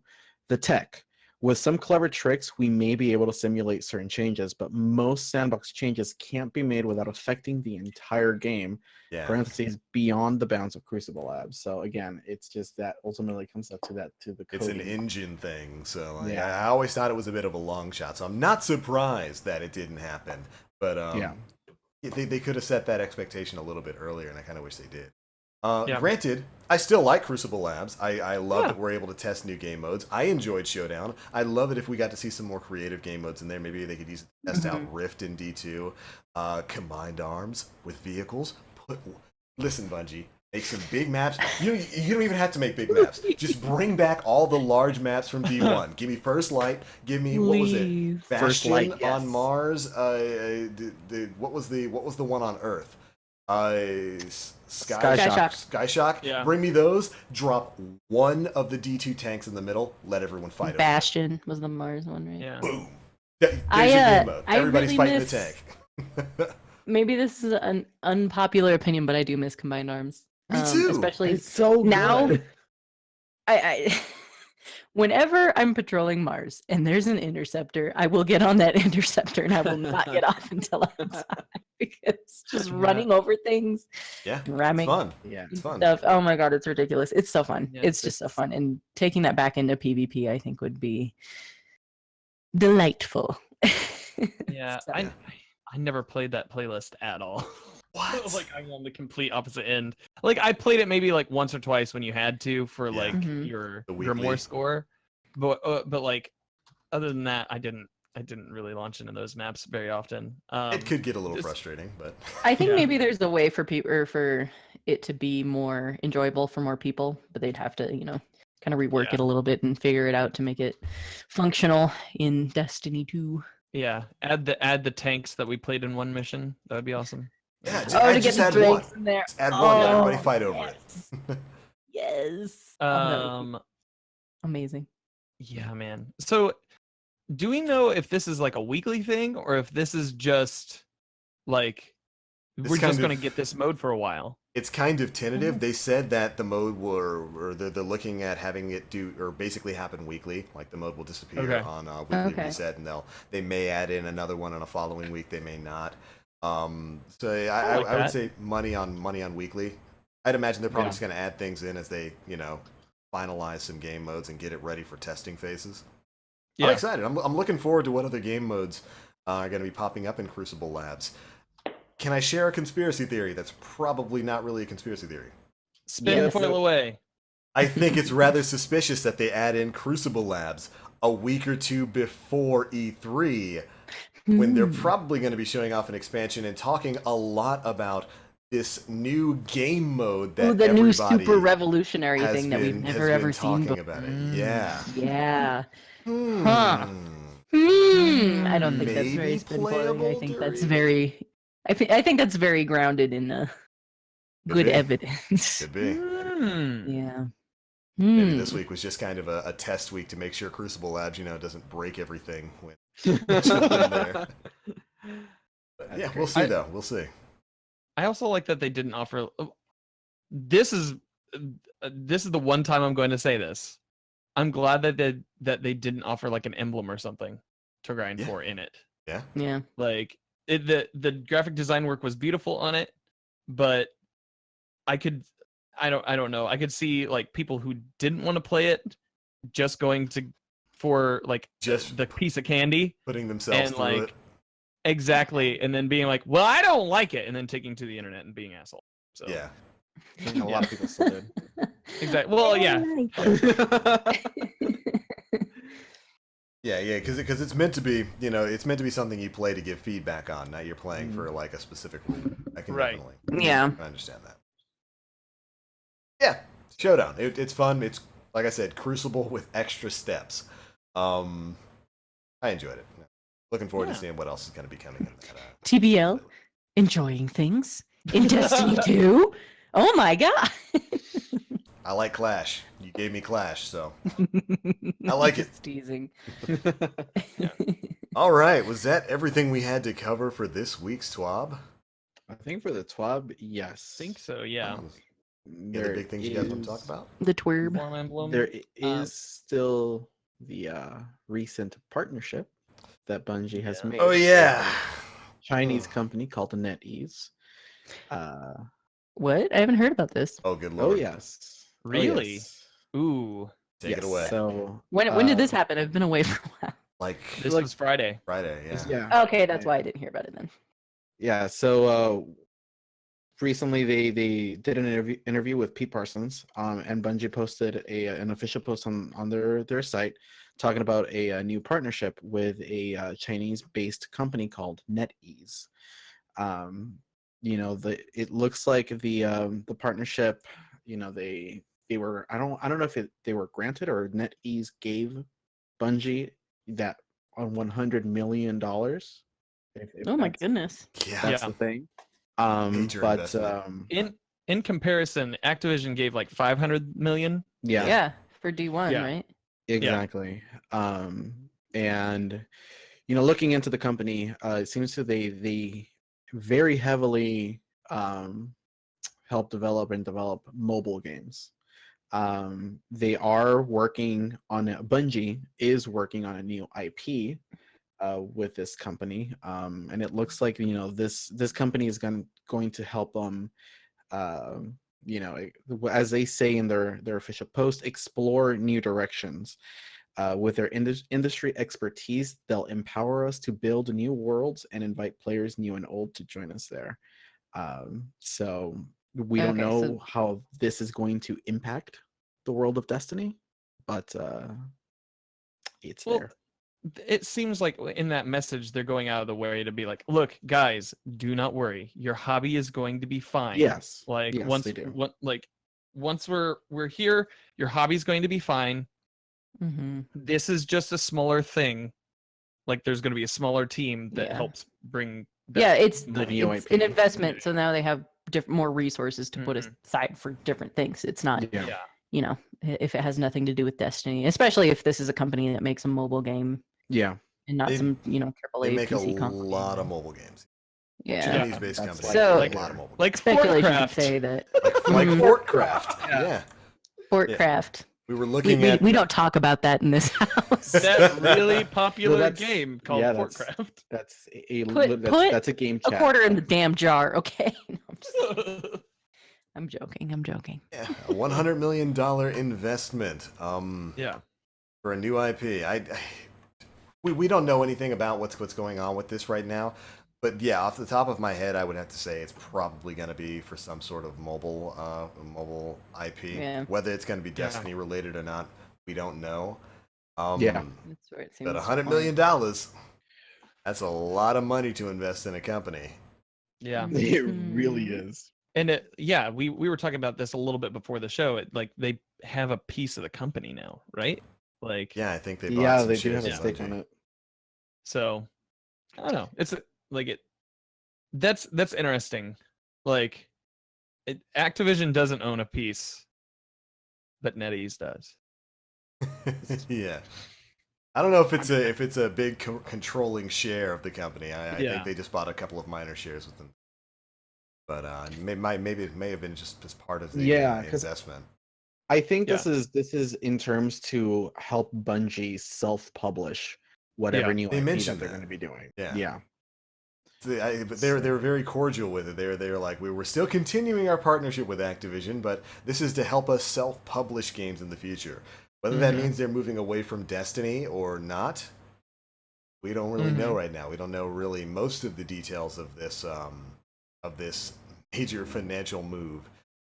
the tech. With some clever tricks, we may be able to simulate certain changes, but most sandbox changes can't be made without affecting the entire game, parentheses, beyond the bounds of Crucible Labs. So again, it's just that ultimately comes up to the coding. It's an engine thing, so I always thought it was a bit of a long shot, so I'm not surprised that it didn't happen. But they could have set that expectation a little bit earlier, and I kind of wish they did. Granted, I still like Crucible Labs. I love that we're able to test new game modes. I enjoyed Showdown. I love it if we got to see some more creative game modes in there. Maybe they could test out Rift in D2, combined arms with vehicles. Listen, Bungie, make some big maps. You don't even have to make big maps. Just bring back all the large maps from D1. Give me First Light. Give me what was it? Bastion on Mars. What was the one on Earth? Skyshock. Yeah. Bring me those. Drop one of the D2 tanks in the middle. Let everyone fight. Bastion was the Mars one, right? Yeah. Boom. There's your game mode. Everybody's fighting the tank. Maybe this is an unpopular opinion, but I do miss combined arms. Me too. Especially it's so now. Good. I whenever I'm patrolling Mars and there's an interceptor, I will get on that interceptor and I will not get off until I'm done, because just running over things, ramming, it's fun. Stuff. Oh my god, it's ridiculous. It's so fun. It's just so fun, and taking that back into PvP, I think, would be delightful. I never played that playlist at all. What? Like I'm on the complete opposite end. Like I played it maybe like once or twice when you had to for Yeah. like Mhm. your The weekly. Grimoire score, but like other than that, I didn't really launch into those maps very often. It could get a little this- frustrating, but I think Yeah. maybe there's a way for people or for it to be more enjoyable for more people, but they'd have to, kind of rework Yeah. it a little bit and figure it out to make it functional in Destiny 2. Yeah, add the tanks that we played in one mission. That would be awesome. yeah, That'd be just, cool. I just add one. in there. Just add one. Yeah. Everybody fight over it. yes. Yes. Oh, that would be amazing. Yeah, man. So, do we know if this is like a weekly thing or if this is just like It's we're kind just going to of- get this mode for a while? It's kind of Mm-hmm. tentative. They said that the mode or they're looking at having it do or basically happen weekly. Like the mode will disappear Okay. on a weekly Okay. reset, and they may add in another one on a following week. They may not. So I like I would that. say money on weekly. I'd imagine they're probably Yeah. just going to add things in as they finalize some game modes and get it ready for testing phases. I'm Yeah. excited. I'm looking forward to what other game modes are going to be popping up in Crucible Labs. Can I share a conspiracy theory that's probably not really a conspiracy theory? Spin Yes. foil away. I think it's rather suspicious that they add in Crucible Labs a week or two before E3 when they're Hmm. probably going to be showing off an expansion and talking a lot about this new game mode that Ooh, the new everybody super revolutionary has thing that we've been- has never been ever seen talking before. about it. Yeah. Yeah. Hmm. Huh. I don't think that's very Maybe spin I playable think that's during- very. I think that's very grounded in good be. evidence. Could be. Hmm. Yeah. Maybe this Hmm. week was just kind of a test week to make sure Crucible Labs, doesn't break everything when jumping there. But yeah, we'll see I- though. We'll see. I also like that they didn't offer. This is the one time I'm going to say this. I'm glad that they didn't offer like an emblem or something to grind Yeah. for in it. Yeah. Like the graphic design work was beautiful on it, but I don't know. I could see like people who didn't want to play it just going for like Just the piece of candy. putting themselves And, through like, it. Exactly, and then being like, "Well, I don't like it," and then taking to the internet and being asshole. So Yeah. I think a lot of people still did. exactly. Well, yeah, Yeah, because it's meant to be, it's meant to be something you play to give feedback on, not you're playing for like a specific reason. I can Right. definitely, Yeah. I understand that. Yeah, Showdown. It's fun. It's like I said, Crucible with extra steps. I enjoyed it. Looking forward to Yeah. seeing what else is going to be coming in that. TBL, enjoying things in Destiny 2. Oh my god. I like Clash. You gave me Clash, so I like it. Just teasing. All right. Was that everything we had to cover for this week's TWAB? I think for the TWAB, yes. I think so. Yeah, Any other big things you guys want to talk about? The twerb. Form emblem. There is still the recent partnership that Bungie has Yeah. made. Oh yeah. Chinese company called NetEase. What? I haven't heard about this. Oh good lord. Oh yes. Oh, Really? yes. Ooh, Take it Yes. away. So When did this happen? I've been away for a while. Like this Like- was Friday. Friday. Yeah. Yeah. Okay, that's why I didn't hear about it then. Yeah, so recently they did an interview with Pete Parsons, and Bungie posted an official post on their site talking about a new partnership with a Chinese-based company called NetEase. It looks like the partnership, they were I don't know if they were granted or NetEase gave Bungie that on $100 million. If Oh my that's- goodness. Yeah. that's Yeah. the thing. Major But investment. In comparison, Activision gave like 500 million. yeah, Yeah, for D1, Yeah. right? exactly. And looking into the company, it seems to they very heavily help develop mobile games. Bungie is working on a new IP with this company, and it looks like this company is going to help them, as they say in their official post, explore new directions. With their industry expertise, they'll empower us to build new worlds and invite players new and old to join us there. So we don't Okay, know so- how this is going to impact the world of Destiny, but it's Well, there. it seems like in that message they're going out of the way to be like, look, guys, do not worry, your hobby is going to be fine. Yes. Like Yes, once they do. once we're here, your hobby's going to be fine. Mm-hmm. This is just a smaller thing. Like there's going to be a smaller team that Yeah. helps bring Yeah, it's The Neo it's IP. an investment, so now they have more resources to put Mhm. aside for different things. It's not, Yeah. you know, if it has nothing to do with Destiny, especially if this is a company that makes a mobile game Yeah. and not They- some, They AAA make a PC company. lot of mobile games. Yeah. Chinese-based that's company. like- So- make a lot of mobile like Speculation could Fortcraft. say that games. Like Mhm. Fortcraft. Yeah. Yeah. Fortcraft. We were We, looking we, at. we don't talk about that in this house. That really popular that's- game called yeah, that's- Fortcraft. That's a Put- that's a game A chat. quarter in the damn jar, okay? No, I'm joking. I'm joking. Yeah, a $100 million investment. Yeah. For a new IP. We don't know anything about what's going on with this right now, but yeah, off the top of my head, I would have to say it's probably going to be for some sort of mobile IP. Yeah. Whether it's going to be Yeah. Destiny related or not, we don't know. Yeah. That's where it seems. But $100 million, that's a lot of money to invest in a company. Yeah. It really Mhm. is. And we were talking about this a little bit before the show. Like they have a piece of the company now, right? Like Yeah, I think they bought Yeah, some they do shares have a in stake Bungie. on it. so I don't know. It's like it that's interesting. Like Activision doesn't own a piece, but NetEase does. Yeah. I don't know if it's a big controlling share of the company. I Yeah. think they just bought a couple of minor shares with them. But maybe it may have been just as part of the Yeah, 'cause- investment. I think Yeah. this is in terms to help Bungie self-publish whatever Yeah. new They IP that mentioned they're that. going to be doing. Yeah. Yeah. But they were very cordial with it. They were like, we're still continuing our partnership with Activision, but this is to help us self-publish games in the future. Whether that Mhm. means they're moving away from Destiny or not, we don't really know right now. We don't know really most of the details of this major financial move.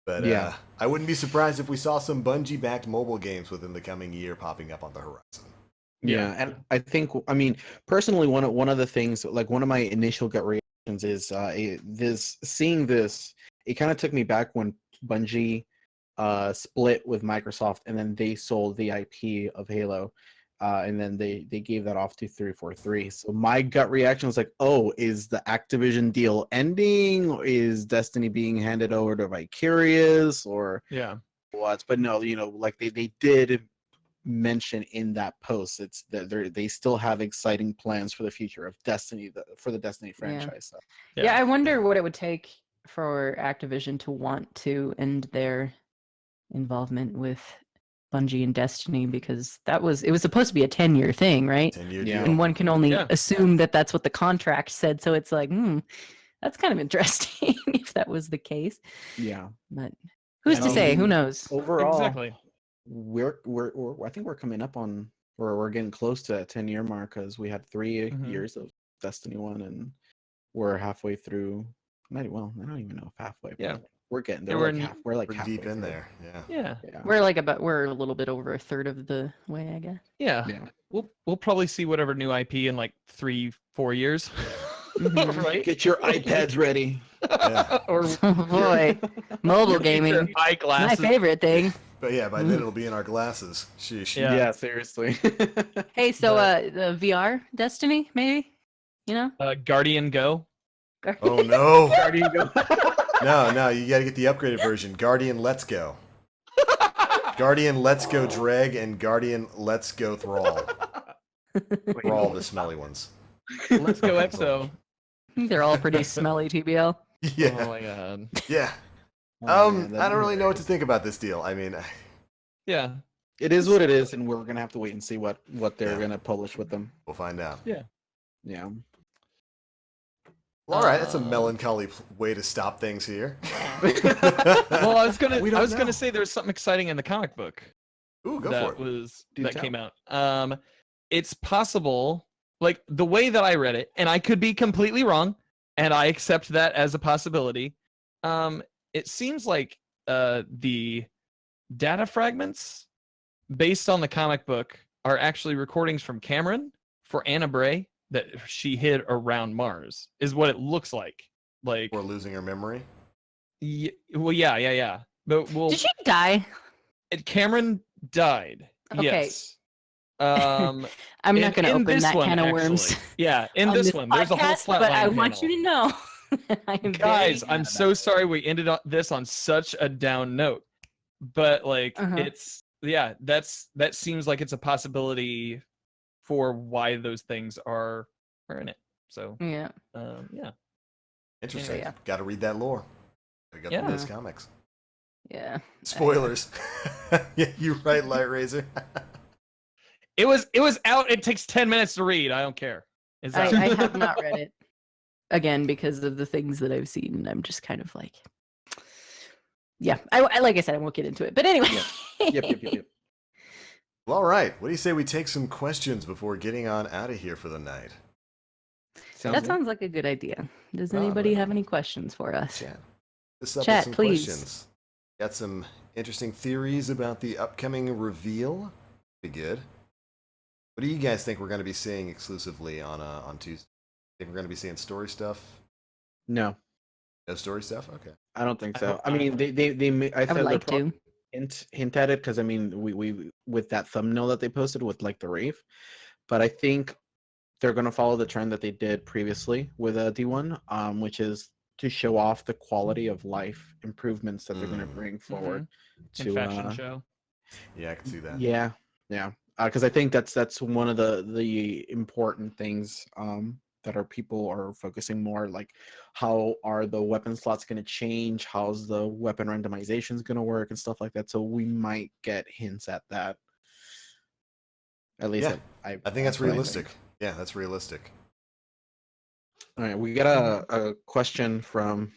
But Yeah. I wouldn't be surprised if we saw some Bungie-backed mobile games within the coming year popping up on the horizon. Yeah, and I think, I mean, personally, one of the things, like one of my initial gut reactions is seeing this. It kind of took me back when Bungie split with Microsoft, and then they sold the IP of Halo, and then they gave that off to 343. So my gut reaction was like, oh, is the Activision deal ending? Or is Destiny being handed over to Vicarious, or Yeah. what? But no, like they did mention in that post, it's that they still have exciting plans for the future of Destiny, for the Destiny franchise. So. Yeah, I wonder what it would take for Activision to want to end their involvement with Bungie and Destiny, because it was supposed to be a 10-year thing, right? 10-year Yeah. deal. And one can only Yeah. assume that that's what the contract said. So it's like, that's kind of interesting if that was the case. Yeah. But who's I to say? Who mean, knows? Overall, Exactly. we're I think we're coming up on, or we're getting close to that 10-year mark, because we had 3 Mhm. years of Destiny 1, and we're halfway through. I don't even know if halfway. But Yeah. we're getting Yeah, there. we're We're like We're halfway deep in through. there. Yeah. Yeah. Yeah. We're a little bit over a third of the way, I guess. Yeah. Yeah. We'll probably see whatever new IP in like 3-4 years. Mhm. Right? Get your iPads ready. Yeah. Or Oh boy, mobile your gaming, my eyeglasses. favorite thing. But yeah, by then it'll be in our glasses. Sheesh. Yeah. Yeah, seriously. Hey, so But- the VR Destiny, maybe, Guardian Go. Oh no. Guardian Go. No, you gotta get the upgraded version. Guardian Let's Go. Guardian Let's Go Dreg and Guardian Let's Go Thrall. Thrall, the smelly ones. Let's Go EXO. They're all pretty smelly, TBL. Oh Yeah. my god. Yeah. Oh, man, I that'd don't be really know what to hilarious. think about this deal. I mean, Yeah. It is what it is, and we're gonna have to wait and see what they're Yeah. gonna publish with them. we'll find out. Yeah. Well, all right, that's a Uh, melancholy way to stop things here. Well, I was gonna We don't know. gonna say there's something exciting in the comic book Ooh, go that for it. Do that tell. came out. It's possible, like the way that I read it, and I could be completely wrong. and I accept that as a possibility. It seems like the data fragments based on the comic book are actually recordings from Cameron for Anna Bray that she hid around Mars, is what it looks like. Like, Or losing her memory. well, yeah. But Did she die? Cameron died. Okay. Yes. I'm not going to open that can of worms. Yeah, in on this one, there's a whole podcast, flatline but I panel. want you to know. I am Guys, very I'm so sorry we ended this on such a down note, but like it's that seems like it's a possibility for why those things are in it. So yeah. Interesting. Yeah. Got to read that lore. I got Yeah. those comics. Yeah. Spoilers. Yeah, you're right, Light Razor. It was out. It takes 10 minutes to read. I don't care. It's out. I have not read it again because of the things that I've seen. And I'm just kind of like, yeah. I like I said, I won't get into it. But anyway. Yep. Well, all right. What do you say we take some questions before getting on out of here for the night? That sounds like a good idea. Does anybody have any questions for us? Chat. This up Chat, with some please. questions. Got some interesting theories about the upcoming reveal. Be good. What do you guys think we're going to be seeing exclusively on Tuesday? Think we're going to be seeing story stuff? No, No story stuff? Okay. I don't think I so. hope I not. mean, they I I thought would they'll like to. hint at it because I mean, we with that thumbnail that they posted with like the rave, but I think they're gonna follow the trend that they did previously with D1, which is to show off the quality of life improvements that they're gonna bring forward In to fashion show. Yeah, I can see that. Yeah. Because I think that's one of the important things that our people are focusing more, like how are the weapon slots going to change, how's the weapon randomizations going to work and stuff like that. So we might get hints at that. At least Yeah, I think that's what realistic. Yeah, that's realistic. All right, we got a question from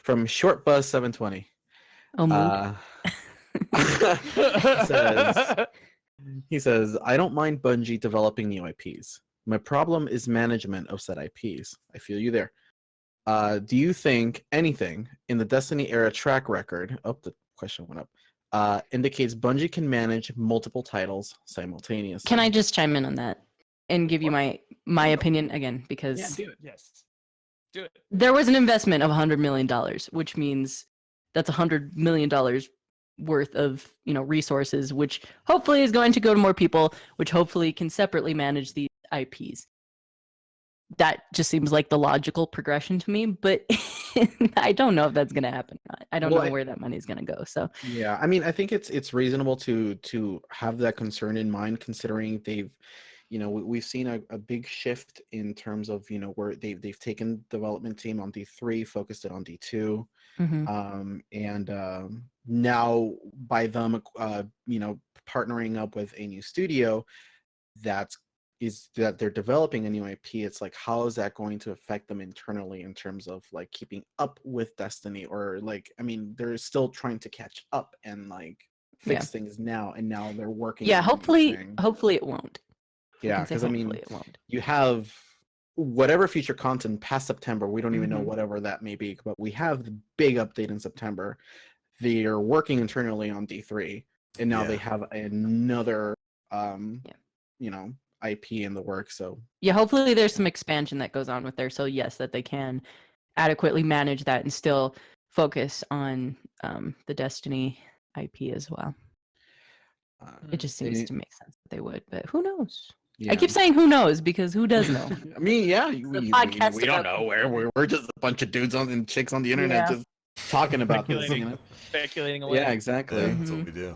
ShortBuzz720. Oh, Moog. He says, I don't mind Bungie developing new IPs. My problem is management of said IPs. I feel you there. Do you think anything in the Destiny era track record, the question went up, indicates Bungie can manage multiple titles simultaneously? Can I just chime in on that and give you my opinion again? Because Yeah, do it. Yes. Do it. there was an investment of $100 million, which means that's $100 million worth of resources, which hopefully is going to go to more people, which hopefully can separately manage these IPs. That just seems like the logical progression to me, but I don't know if that's going to happen. I don't know where that money is going to go. So yeah, I mean, I think it's reasonable to have that concern in mind, considering we've seen a big shift in terms of where they've taken development team on D3, focused it on D2. And now by them partnering up with a new studio that they're developing a new IP, it's like, how is that going to affect them internally in terms of like keeping up with Destiny, or like, I mean, they're still trying to catch up and like fix things now, and now they're working. Yeah, hopefully it won't. Yeah, because I mean, it won't. You have whatever future content past September, we don't even know whatever that may be, but we have the big update in September. They're working internally on D3, and now they have another IP in the works. So yeah, hopefully there's some expansion that goes on with there, so yes, that they can adequately manage that and still focus on the Destiny IP as well. It just seems to make sense that they would, but who knows? I keep saying who knows because who does know? I mean, yeah, we podcast don't know. We're just a bunch of dudes and chicks on the internet just talking about this. Speculating away. Yeah, exactly. Yeah, that's what we do.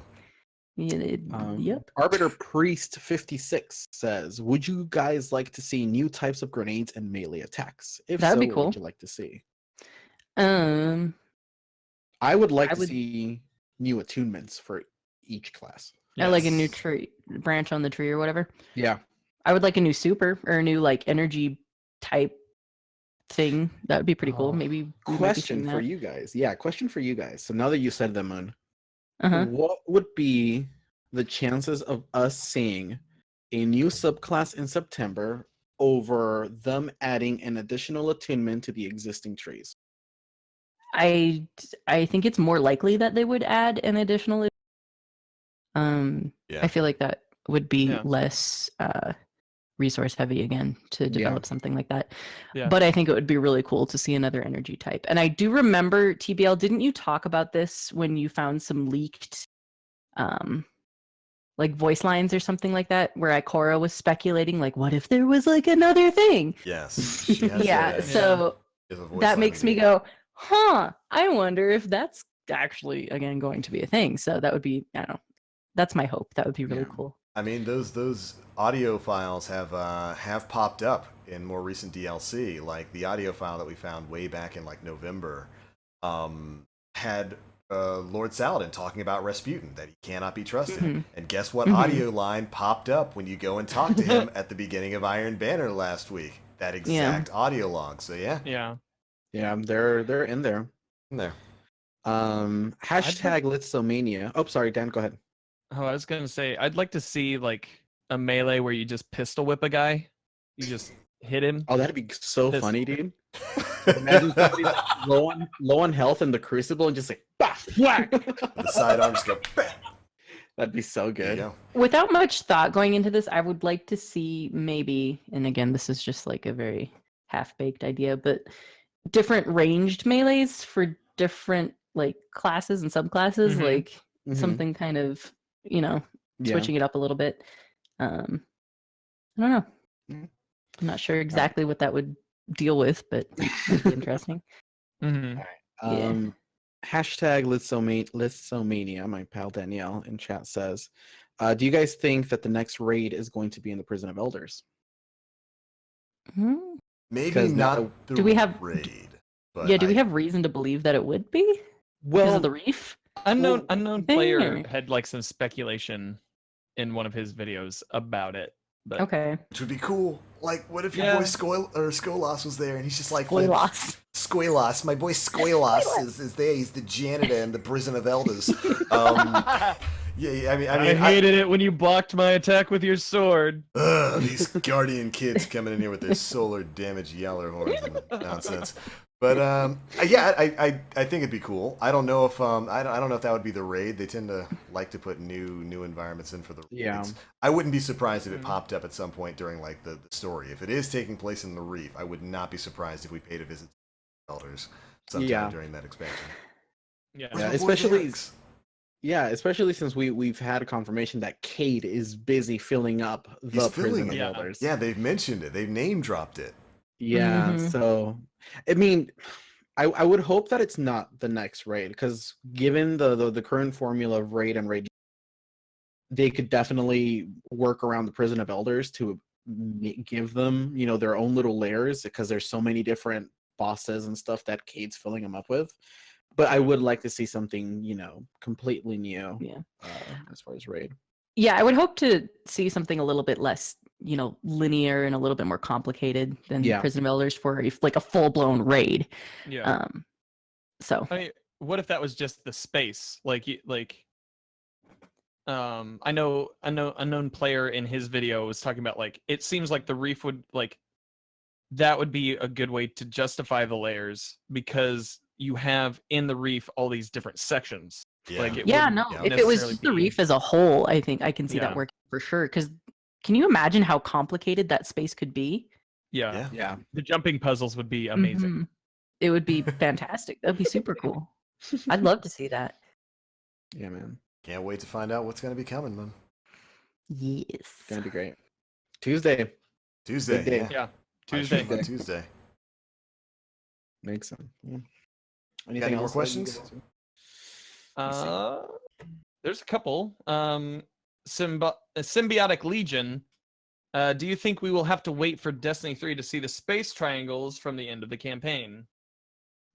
Yep. Arbiter Priest 56 says, would you guys like to see new types of grenades and melee attacks? If That'd so, be cool. what would you like to see? I would like to see new attunements for each class. I like a new tree branch on the tree or whatever. Yeah. I would like a new super or a new like energy type thing. That would be pretty cool. Maybe question for you guys. Yeah, question for you guys. So now that you said that, Moon, Uh-huh. what would be the chances of us seeing a new subclass in September over them adding an additional attunement to the existing trees? I think it's more likely that they would add an additional. Yeah. I feel like that would be Yeah. less resource heavy again to develop something like that. Yeah. But I think it would be really cool to see another energy type. And I do remember, TBL, didn't you talk about this when you found some leaked like voice lines or something like that, where Ikora was speculating, like, what if there was like another thing? Yes. She has Yeah, a- so is a voice that line makes me indeed. go, huh, I wonder if that's actually again going to be a thing. So that would be, I don't know, that's my hope. That would be really Yeah. cool. I mean, those audio files have popped up in more recent DLC. Like the audio file that we found way back in like November had Lord Saladin talking about Rasputin, that he cannot be trusted. Mhm. And guess what? Mhm. Audio line popped up when you go and talk to him at the beginning of Iron Banner last week. That exact audio log. So yeah, Yeah. Yeah, they're in there. in there. Hashtag Litsomania. Oh, sorry, Dan, go ahead. Oh, I was gonna say I'd like to see like a melee where you just pistol whip a guy. You just hit him. Oh, that'd be so This- funny, dude. Imagine somebody like low on health in the Crucible and just like bah, whack. The sidearm just go. Bam! That'd be so There you good. go. Without much thought going into this, I would like to see maybe, and again, this is just like a very half-baked idea, but different ranged melees for different like classes and subclasses, Mhm. like Mhm. something kind of, you know, Yeah. switching it up a little bit. I don't know. Mm. I'm not sure exactly what that would deal with, but it'd be interesting. Mm-hmm. Yeah. Hashtag Litsomania, my pal Danielle in chat says, do you guys think that the next raid is going to be in the Prison of Elders? Hmm? Maybe 'Cause now not the do we have- raid. But Yeah, do we have reason to believe that it would be? Because Well, of the reef? Unknown player there. had like some speculation in one of his videos about it. But Okay. Which would be cool. Like, what if your Yeah. boy Skolas was there and he's just like, Loss. Skolas, my boy Skolas is there. He's the janitor in the Prison of Elders. Yeah, I mean, I hated it when you blocked my attack with your sword. these Guardian kids coming in here with their solar damage yeller horns and nonsense. But yeah, I think it'd be cool. I don't know if I don't know if that would be the raid. They tend to like to put new environments in for the raids. Yeah. I wouldn't be surprised if it Mhm. popped up at some point during like the story. If it is taking place in the Reef, I would not be surprised if we paid a visit to the Elders sometime Yeah. during that expansion. Yeah. Yeah, My boy especially- Varix. yeah, especially since we've had a confirmation that Cade is busy filling up the He's Prison filling of it. Yeah. Elders. Yeah, they've mentioned it. They've name dropped it. Yeah, Mhm. so I mean, I would hope that it's not the next raid, because given the current formula of raid and raid, they could definitely work around the Prison of Elders to give them, you know, their own little layers, because there's so many different bosses and stuff that Cade's filling them up with. But I would like to see something, you know, completely new. Yeah. As far as raid. Yeah, I would hope to see something a little bit less, you know, linear and a little bit more complicated than Yeah. Prison of Elders for like a full-blown raid. Yeah. So I mean, what if that was just the space? I know unknown player in his video was talking about like it seems like the reef would like that would be a good way to justify the layers because you have in the reef all these different sections. Yeah. Like it yeah, wouldn't no, yeah, if it was necessarily just the be- reef as a whole, I think I can see Yeah. that working for sure. Because can you imagine how complicated that space could be? Yeah. Yeah. Yeah. The jumping puzzles would be amazing. Mhm. It would be fantastic. That'd be super cool. I'd love to see that. Yeah, man. Can't wait to find out what's going to be coming, man. Yes. It's gonna be great. Tuesday. Tuesday. Big day. Yeah. Yeah. I shoot Tuesday. on Tuesday. Makes sense. Yeah. any more else that you questions? guys- There's a couple. Symbiotic Legion. Do you think we will have to wait for Destiny 3 to see the space triangles from the end of the campaign?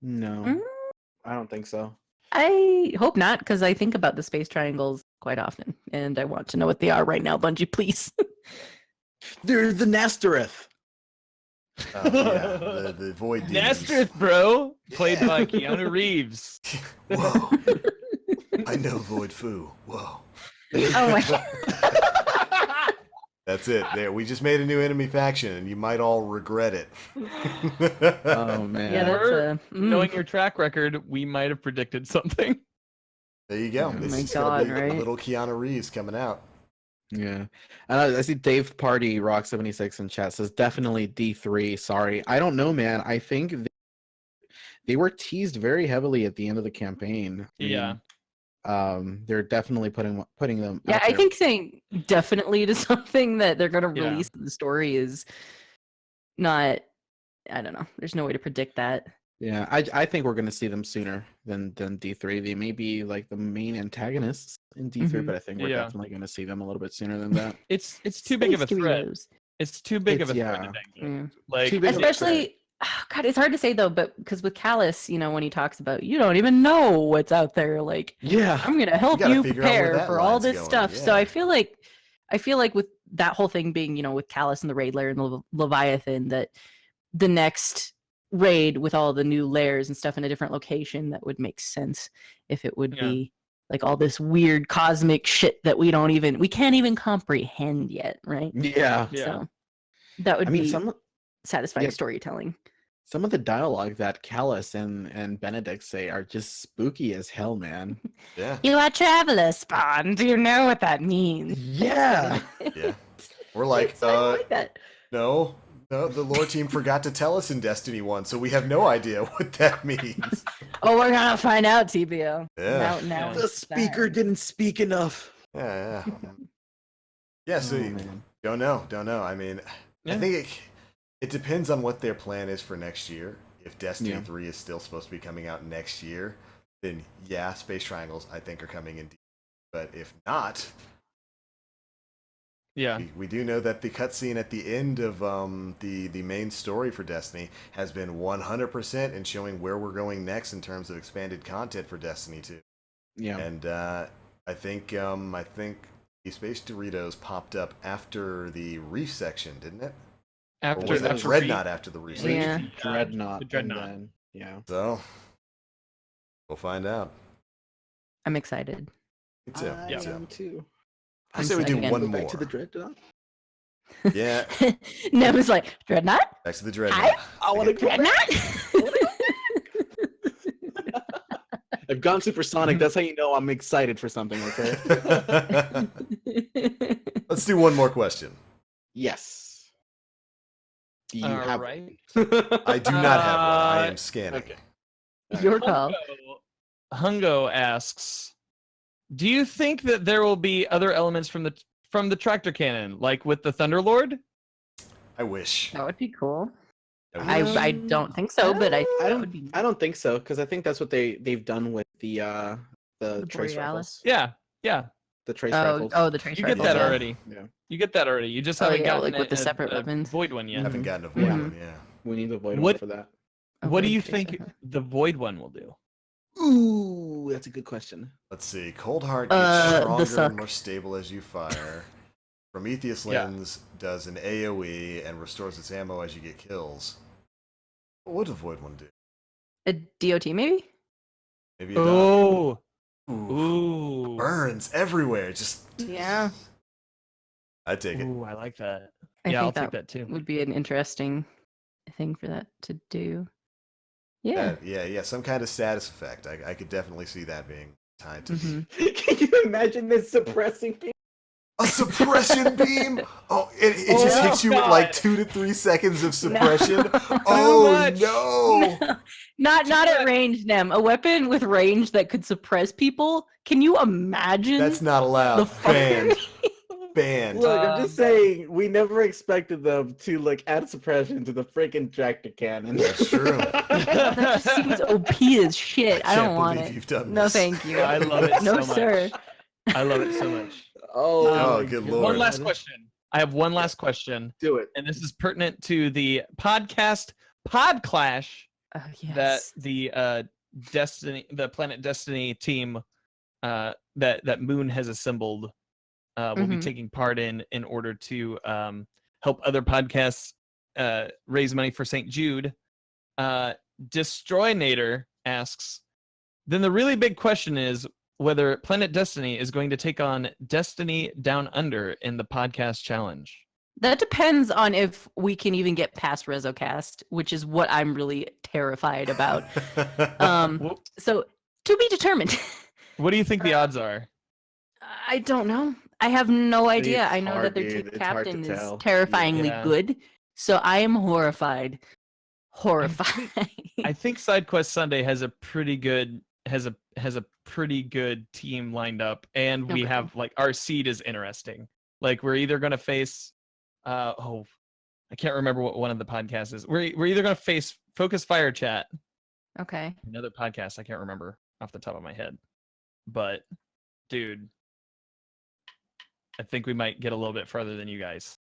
No, Mm, I don't think so. I hope not, because I think about the space triangles quite often, and I want to know what they are right now, Bungie, please. They're the Nastoreth. Yeah, the Void Demons. Nastrith, bro! Played by Keanu Reeves. Whoa. I know Void Fu. Whoa. Oh my god. That's it. There, we just made a new enemy faction, and you might all regret it. Oh man. Yeah, that's Or, a Knowing your track record, we might have predicted something. There you go. Oh This my is gonna be God, right? little Keanu Reeves coming out. Yeah. And I see Dave Party Rock 76 in chat says definitely D3. Sorry. I don't know, man. I think they were teased very heavily at the end of the campaign. I Yeah. mean, they're definitely putting them Yeah, out I there. think saying definitely to something that they're going to Yeah. release in the story is not. I don't know. There's no way to predict that. Yeah, I think we're gonna see them sooner than D3. They may be like the main antagonists in D3, Mhm. but I think we're Yeah. definitely gonna see them a little bit sooner than that. It's too big of a Space threat. Doritos. It's too big of a It's- threat yeah. to take. Yeah. Like, Too big of a threat. Especially, God, it's hard to say though, but because with Callus, you know, when he talks about you don't even know what's out there, like Yeah. I'm gonna help gotta you figure out where prepare that for all line's this going, stuff. So yeah. I feel like with that whole thing being, you know, with Callus and the raid lair and the Leviathan, that the next raid with all the new layers and stuff in a different location, that would make sense if it would Yeah. be like all this weird cosmic shit that we can't even comprehend yet, right? Yeah. Yeah. So that would I mean, be some satisfying yeah. storytelling. of the dialogue that Callus and Benedict say are just spooky as hell, man. Yeah. You are traveler spawn. Do you know what that means? Yeah. Yeah. We're like, It's not like that. no, the lore team forgot to tell us in Destiny 1, so we have no idea what that means. Oh, we're gonna find out, TBO. Yeah. Now The it's speaker sad. didn't speak enough. Yeah, yeah. Yeah, so Oh, you man. don't know. I mean, I Yeah. think it depends on what their plan is for next year. If Destiny Yeah. 3 is still supposed to be coming out next year, then yeah, Space Triangles I think are coming in. But if not, Yeah. we do know that the cutscene at the end of the main story for Destiny has been 100% in showing where we're going next in terms of expanded content for Destiny 2. Yeah. And I think the Space Doritos popped up after the Reef section, didn't it? Or After was it after Dreadnought after the Reef section? Yeah. Dreadnought. The Dreadnought. And then, yeah. So we'll find out. I'm excited. Me too. I Me too. am too. I I'm say we do excited. one Go more. back to the Dreadnought. Yeah, Nem was like, Dreadnought? back to the Dreadnought. I want to go back. Dreadnought? I've gone supersonic. That's how you know I'm excited for something. Okay. Let's do one more question. Yes. Do you All have? right. I do not have one. I am Uh, scanning. okay. Your call. Hungo asks, "Do you think that there will be other elements from the tractor cannon, like with the Thunderlord?" I wish. That would be cool. I wish. I don't think so, but I I that would be I don't think so because I think that's what they've done with the trace Borealis? rifles. Yeah. The trace Oh, rifles. oh, the trace You get rifles, that yeah. already. Yeah. You get that already. You just Oh, haven't yeah, gotten like with the separate a weapons. void one yet. Haven't Mhm. gotten a void Mhm. one. Yeah. We need to avoid What- one for that. What do you Avoid think trace rifle. the void one will do? Ooh, that's a good question. Let's see. Cold Heart gets The stronger suck. and more stable as you fire. Prometheus Yeah. Lens does an AoE and restores its ammo as you get kills. What would the void one do? A DOT maybe? Maybe a dot. Oh, Ooh. ooh, Burns everywhere. Just Yeah. I take it. ooh! I like that. I Yeah, I'll think take that too. would be an interesting thing for that to do. Yeah. Yeah. Some kind of status effect. I could definitely see that being tied to Mhm. Can you imagine this suppressing people? a suppression beam. Oh, it Oh, just hits you with like God. 2 to 3 seconds of suppression. No. Oh much. no! Not Too at much. range, Nem. A weapon with range that could suppress people. Can you imagine? That's not the allowed. Banned. fucking Banned. Look, I'm just Um, saying, we never expected them to like add suppression to the freaking tractor cannon. That's true. that just seems OP as shit. I can't don't want believe it. you've done No, this. thank you. I love it No, so much. sir. I love it so much. Oh, my good God. lord. One last question. I have one last question, Do it. and this is pertinent to the podcast Podclash Yes. that the Planet Destiny team that Moon has assembled will be Mhm. taking part in order to help other podcasts raise money for St. Jude. Destroynator asks, then the really big question is, whether Planet Destiny is going to take on Destiny Down Under in the podcast challenge. That depends on if we can even get past RezoCast, which is what I'm really terrified about. So to be determined. What do you think the odds are? I don't know. I have no idea. It's I know hard, that their dude. team It's hard to captain is tell. terrifyingly Yeah. good. So I am horrified. Horrified. I think SideQuest Sunday has a pretty good has a pretty good team lined up, and we Okay. have like our seed is interesting. Like we're either gonna face I can't remember what one of the podcasts is. We're either gonna face Focus Fire Chat, Okay. another podcast I can't remember off the top of my head. But dude, I think we might get a little bit further than you guys.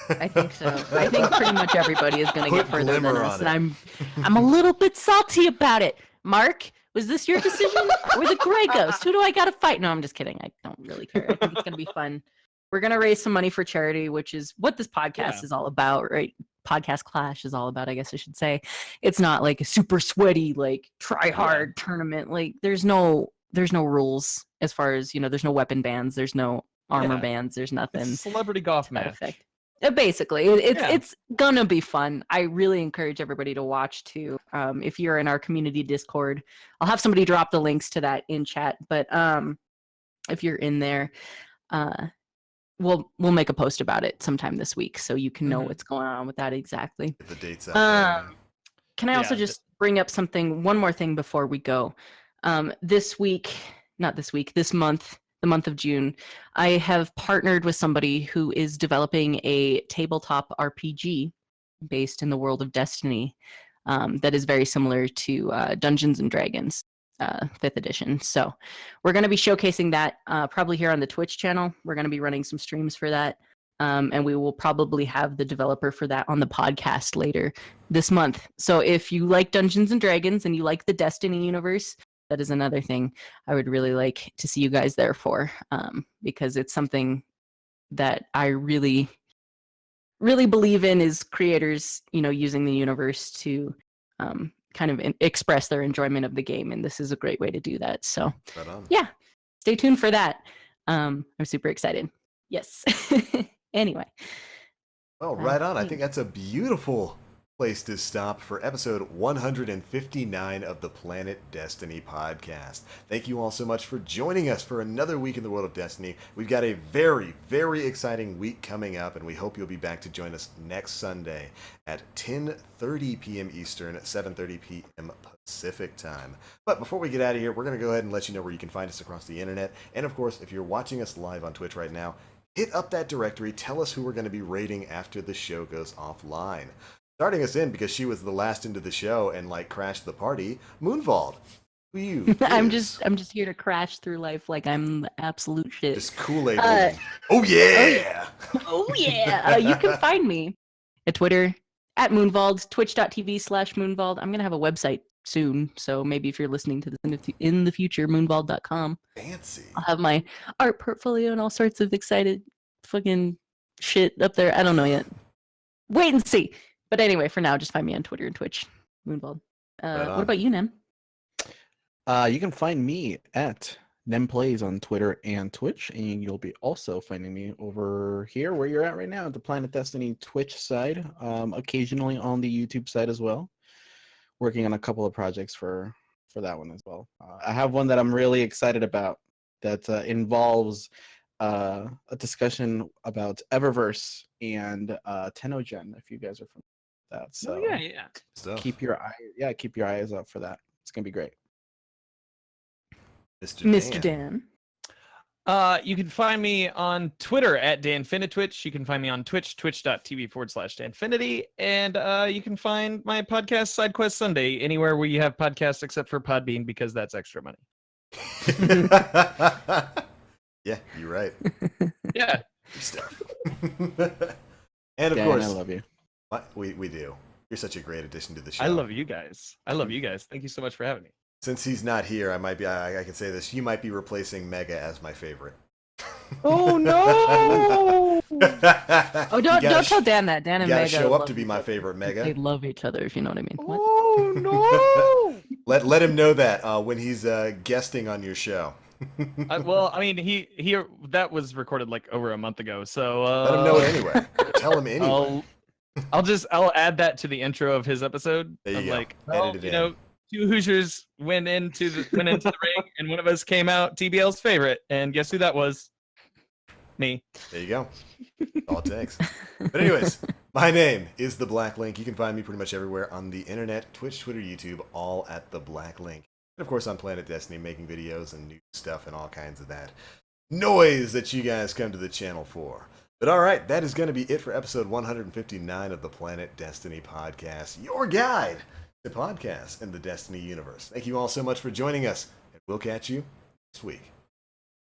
I think so. I think pretty much everybody is going to get Put further than glimmer us, on and I'm a little bit salty about it. Mark, was this your decision or the Grey Ghost? Who do I got to fight? No, I'm just kidding. I don't really care. I think it's going to be fun. We're going to raise some money for charity, which is what this podcast is all about, right? Podcast Clash is all about, I guess I should say. It's not like a super sweaty, like try hard tournament. Like there's no rules as far as, there's no weapon bans, there's no armor bans, there's nothing. It's a celebrity golf to that match. effect. Basically, it's gonna be fun. I really encourage everybody to watch too. If you're in our community Discord, I'll have somebody drop the links to that in chat. But if you're in there, we'll make a post about it sometime this week, so you can know what's going on with that exactly. Get the dates out there. Can I also just bring up one more thing before we go? This month, the month of June, I have partnered with somebody who is developing a tabletop RPG based in the world of Destiny that is very similar to Dungeons and Dragons 5th edition. So we're going to be showcasing that probably here on the Twitch channel. We're going to be running some streams for that. And we will probably have the developer for that on the podcast later this month. So if you like Dungeons and Dragons and you like the Destiny universe, that is another thing I would really like to see you guys there for, because it's something that I really, really believe in is creators, using the universe to kind of express their enjoyment of the game. And this is a great way to do that. So Right on. yeah, stay tuned for that. I'm super excited. Yes. Anyway. Well, right on. I think that's a beautiful place to stop for episode 159 of the Planet Destiny podcast. Thank you all so much for joining us for another week in the world of Destiny. We've got a very, very exciting week coming up, and we hope you'll be back to join us next Sunday at 10:30 p.m. Eastern, 7:30 p.m. Pacific time. But before we get out of here, we're going to go ahead and let you know where you can find us across the internet. And of course, if you're watching us live on Twitch right now, hit up that directory. Tell us who we're going to be raiding after the show goes offline. Starting us in, because she was the last into the show and crashed the party, Moonvault. Who you? I'm just here to crash through life like I'm the absolute shit. Just Kool-Aid. Oh yeah! Oh yeah! You can find me at Twitter at Moonvault, twitch.tv/Moonvault. I'm gonna have a website soon, so maybe if you're listening to this in the future, moonvault.com. Fancy. I'll have my art portfolio and all sorts of excited fucking shit up there. I don't know yet. Wait and see. But anyway, for now, just find me on Twitter and Twitch, Moonvault. What about you, Nem? You can find me at NemPlays on Twitter and Twitch, and you'll be also finding me over here where you're at right now at the Planet Destiny Twitch side, occasionally on the YouTube side as well. Working on a couple of projects for that one as well. I have one that I'm really excited about that involves a discussion about Eververse and Tennogen, if you guys are from that. So yeah. Stuff. keep your eyes up for that. It's gonna be great. Mr. Dan. You can find me on Twitter at DanFinitwitch. You can find me on Twitch, twitch.tv/DanFinity. And you can find my podcast, SideQuest Sunday, anywhere where you have podcasts except for Podbean, because that's extra money. Yeah, you're right. Yeah. Stuff. And of Dan, course, I love you. We do. You're such a great addition to the show. I love you guys. Thank you so much for having me. Since he's not here, I can say this. You might be replacing Mega as my favorite. Oh no! Oh, don't tell Dan that. Dan and you gotta Mega show up love to be each my other. favorite, Mega. They love each other, if you know what I mean. What? Oh no! Let him know that when he's guesting on your show. Well, I mean, he that was recorded like over a month ago, so Let him know it anyway. Tell him anyway. I'll add that to the intro of his episode. There you go. Like, Edit it you in. know, two Hoosiers went into the ring, and one of us came out TBL's favorite, and guess who that was? Me. There you go. All it takes. But anyways, my name is The Black Link. You can find me pretty much everywhere on the internet, Twitch, Twitter, YouTube, all at The Black Link. And of course on Planet Destiny, making videos and new stuff and all kinds of that noise that you guys come to the channel for. But alright, that is going to be it for episode 159 of the Planet Destiny podcast, your guide to podcasts in the Destiny universe. Thank you all so much for joining us, and we'll catch you next week.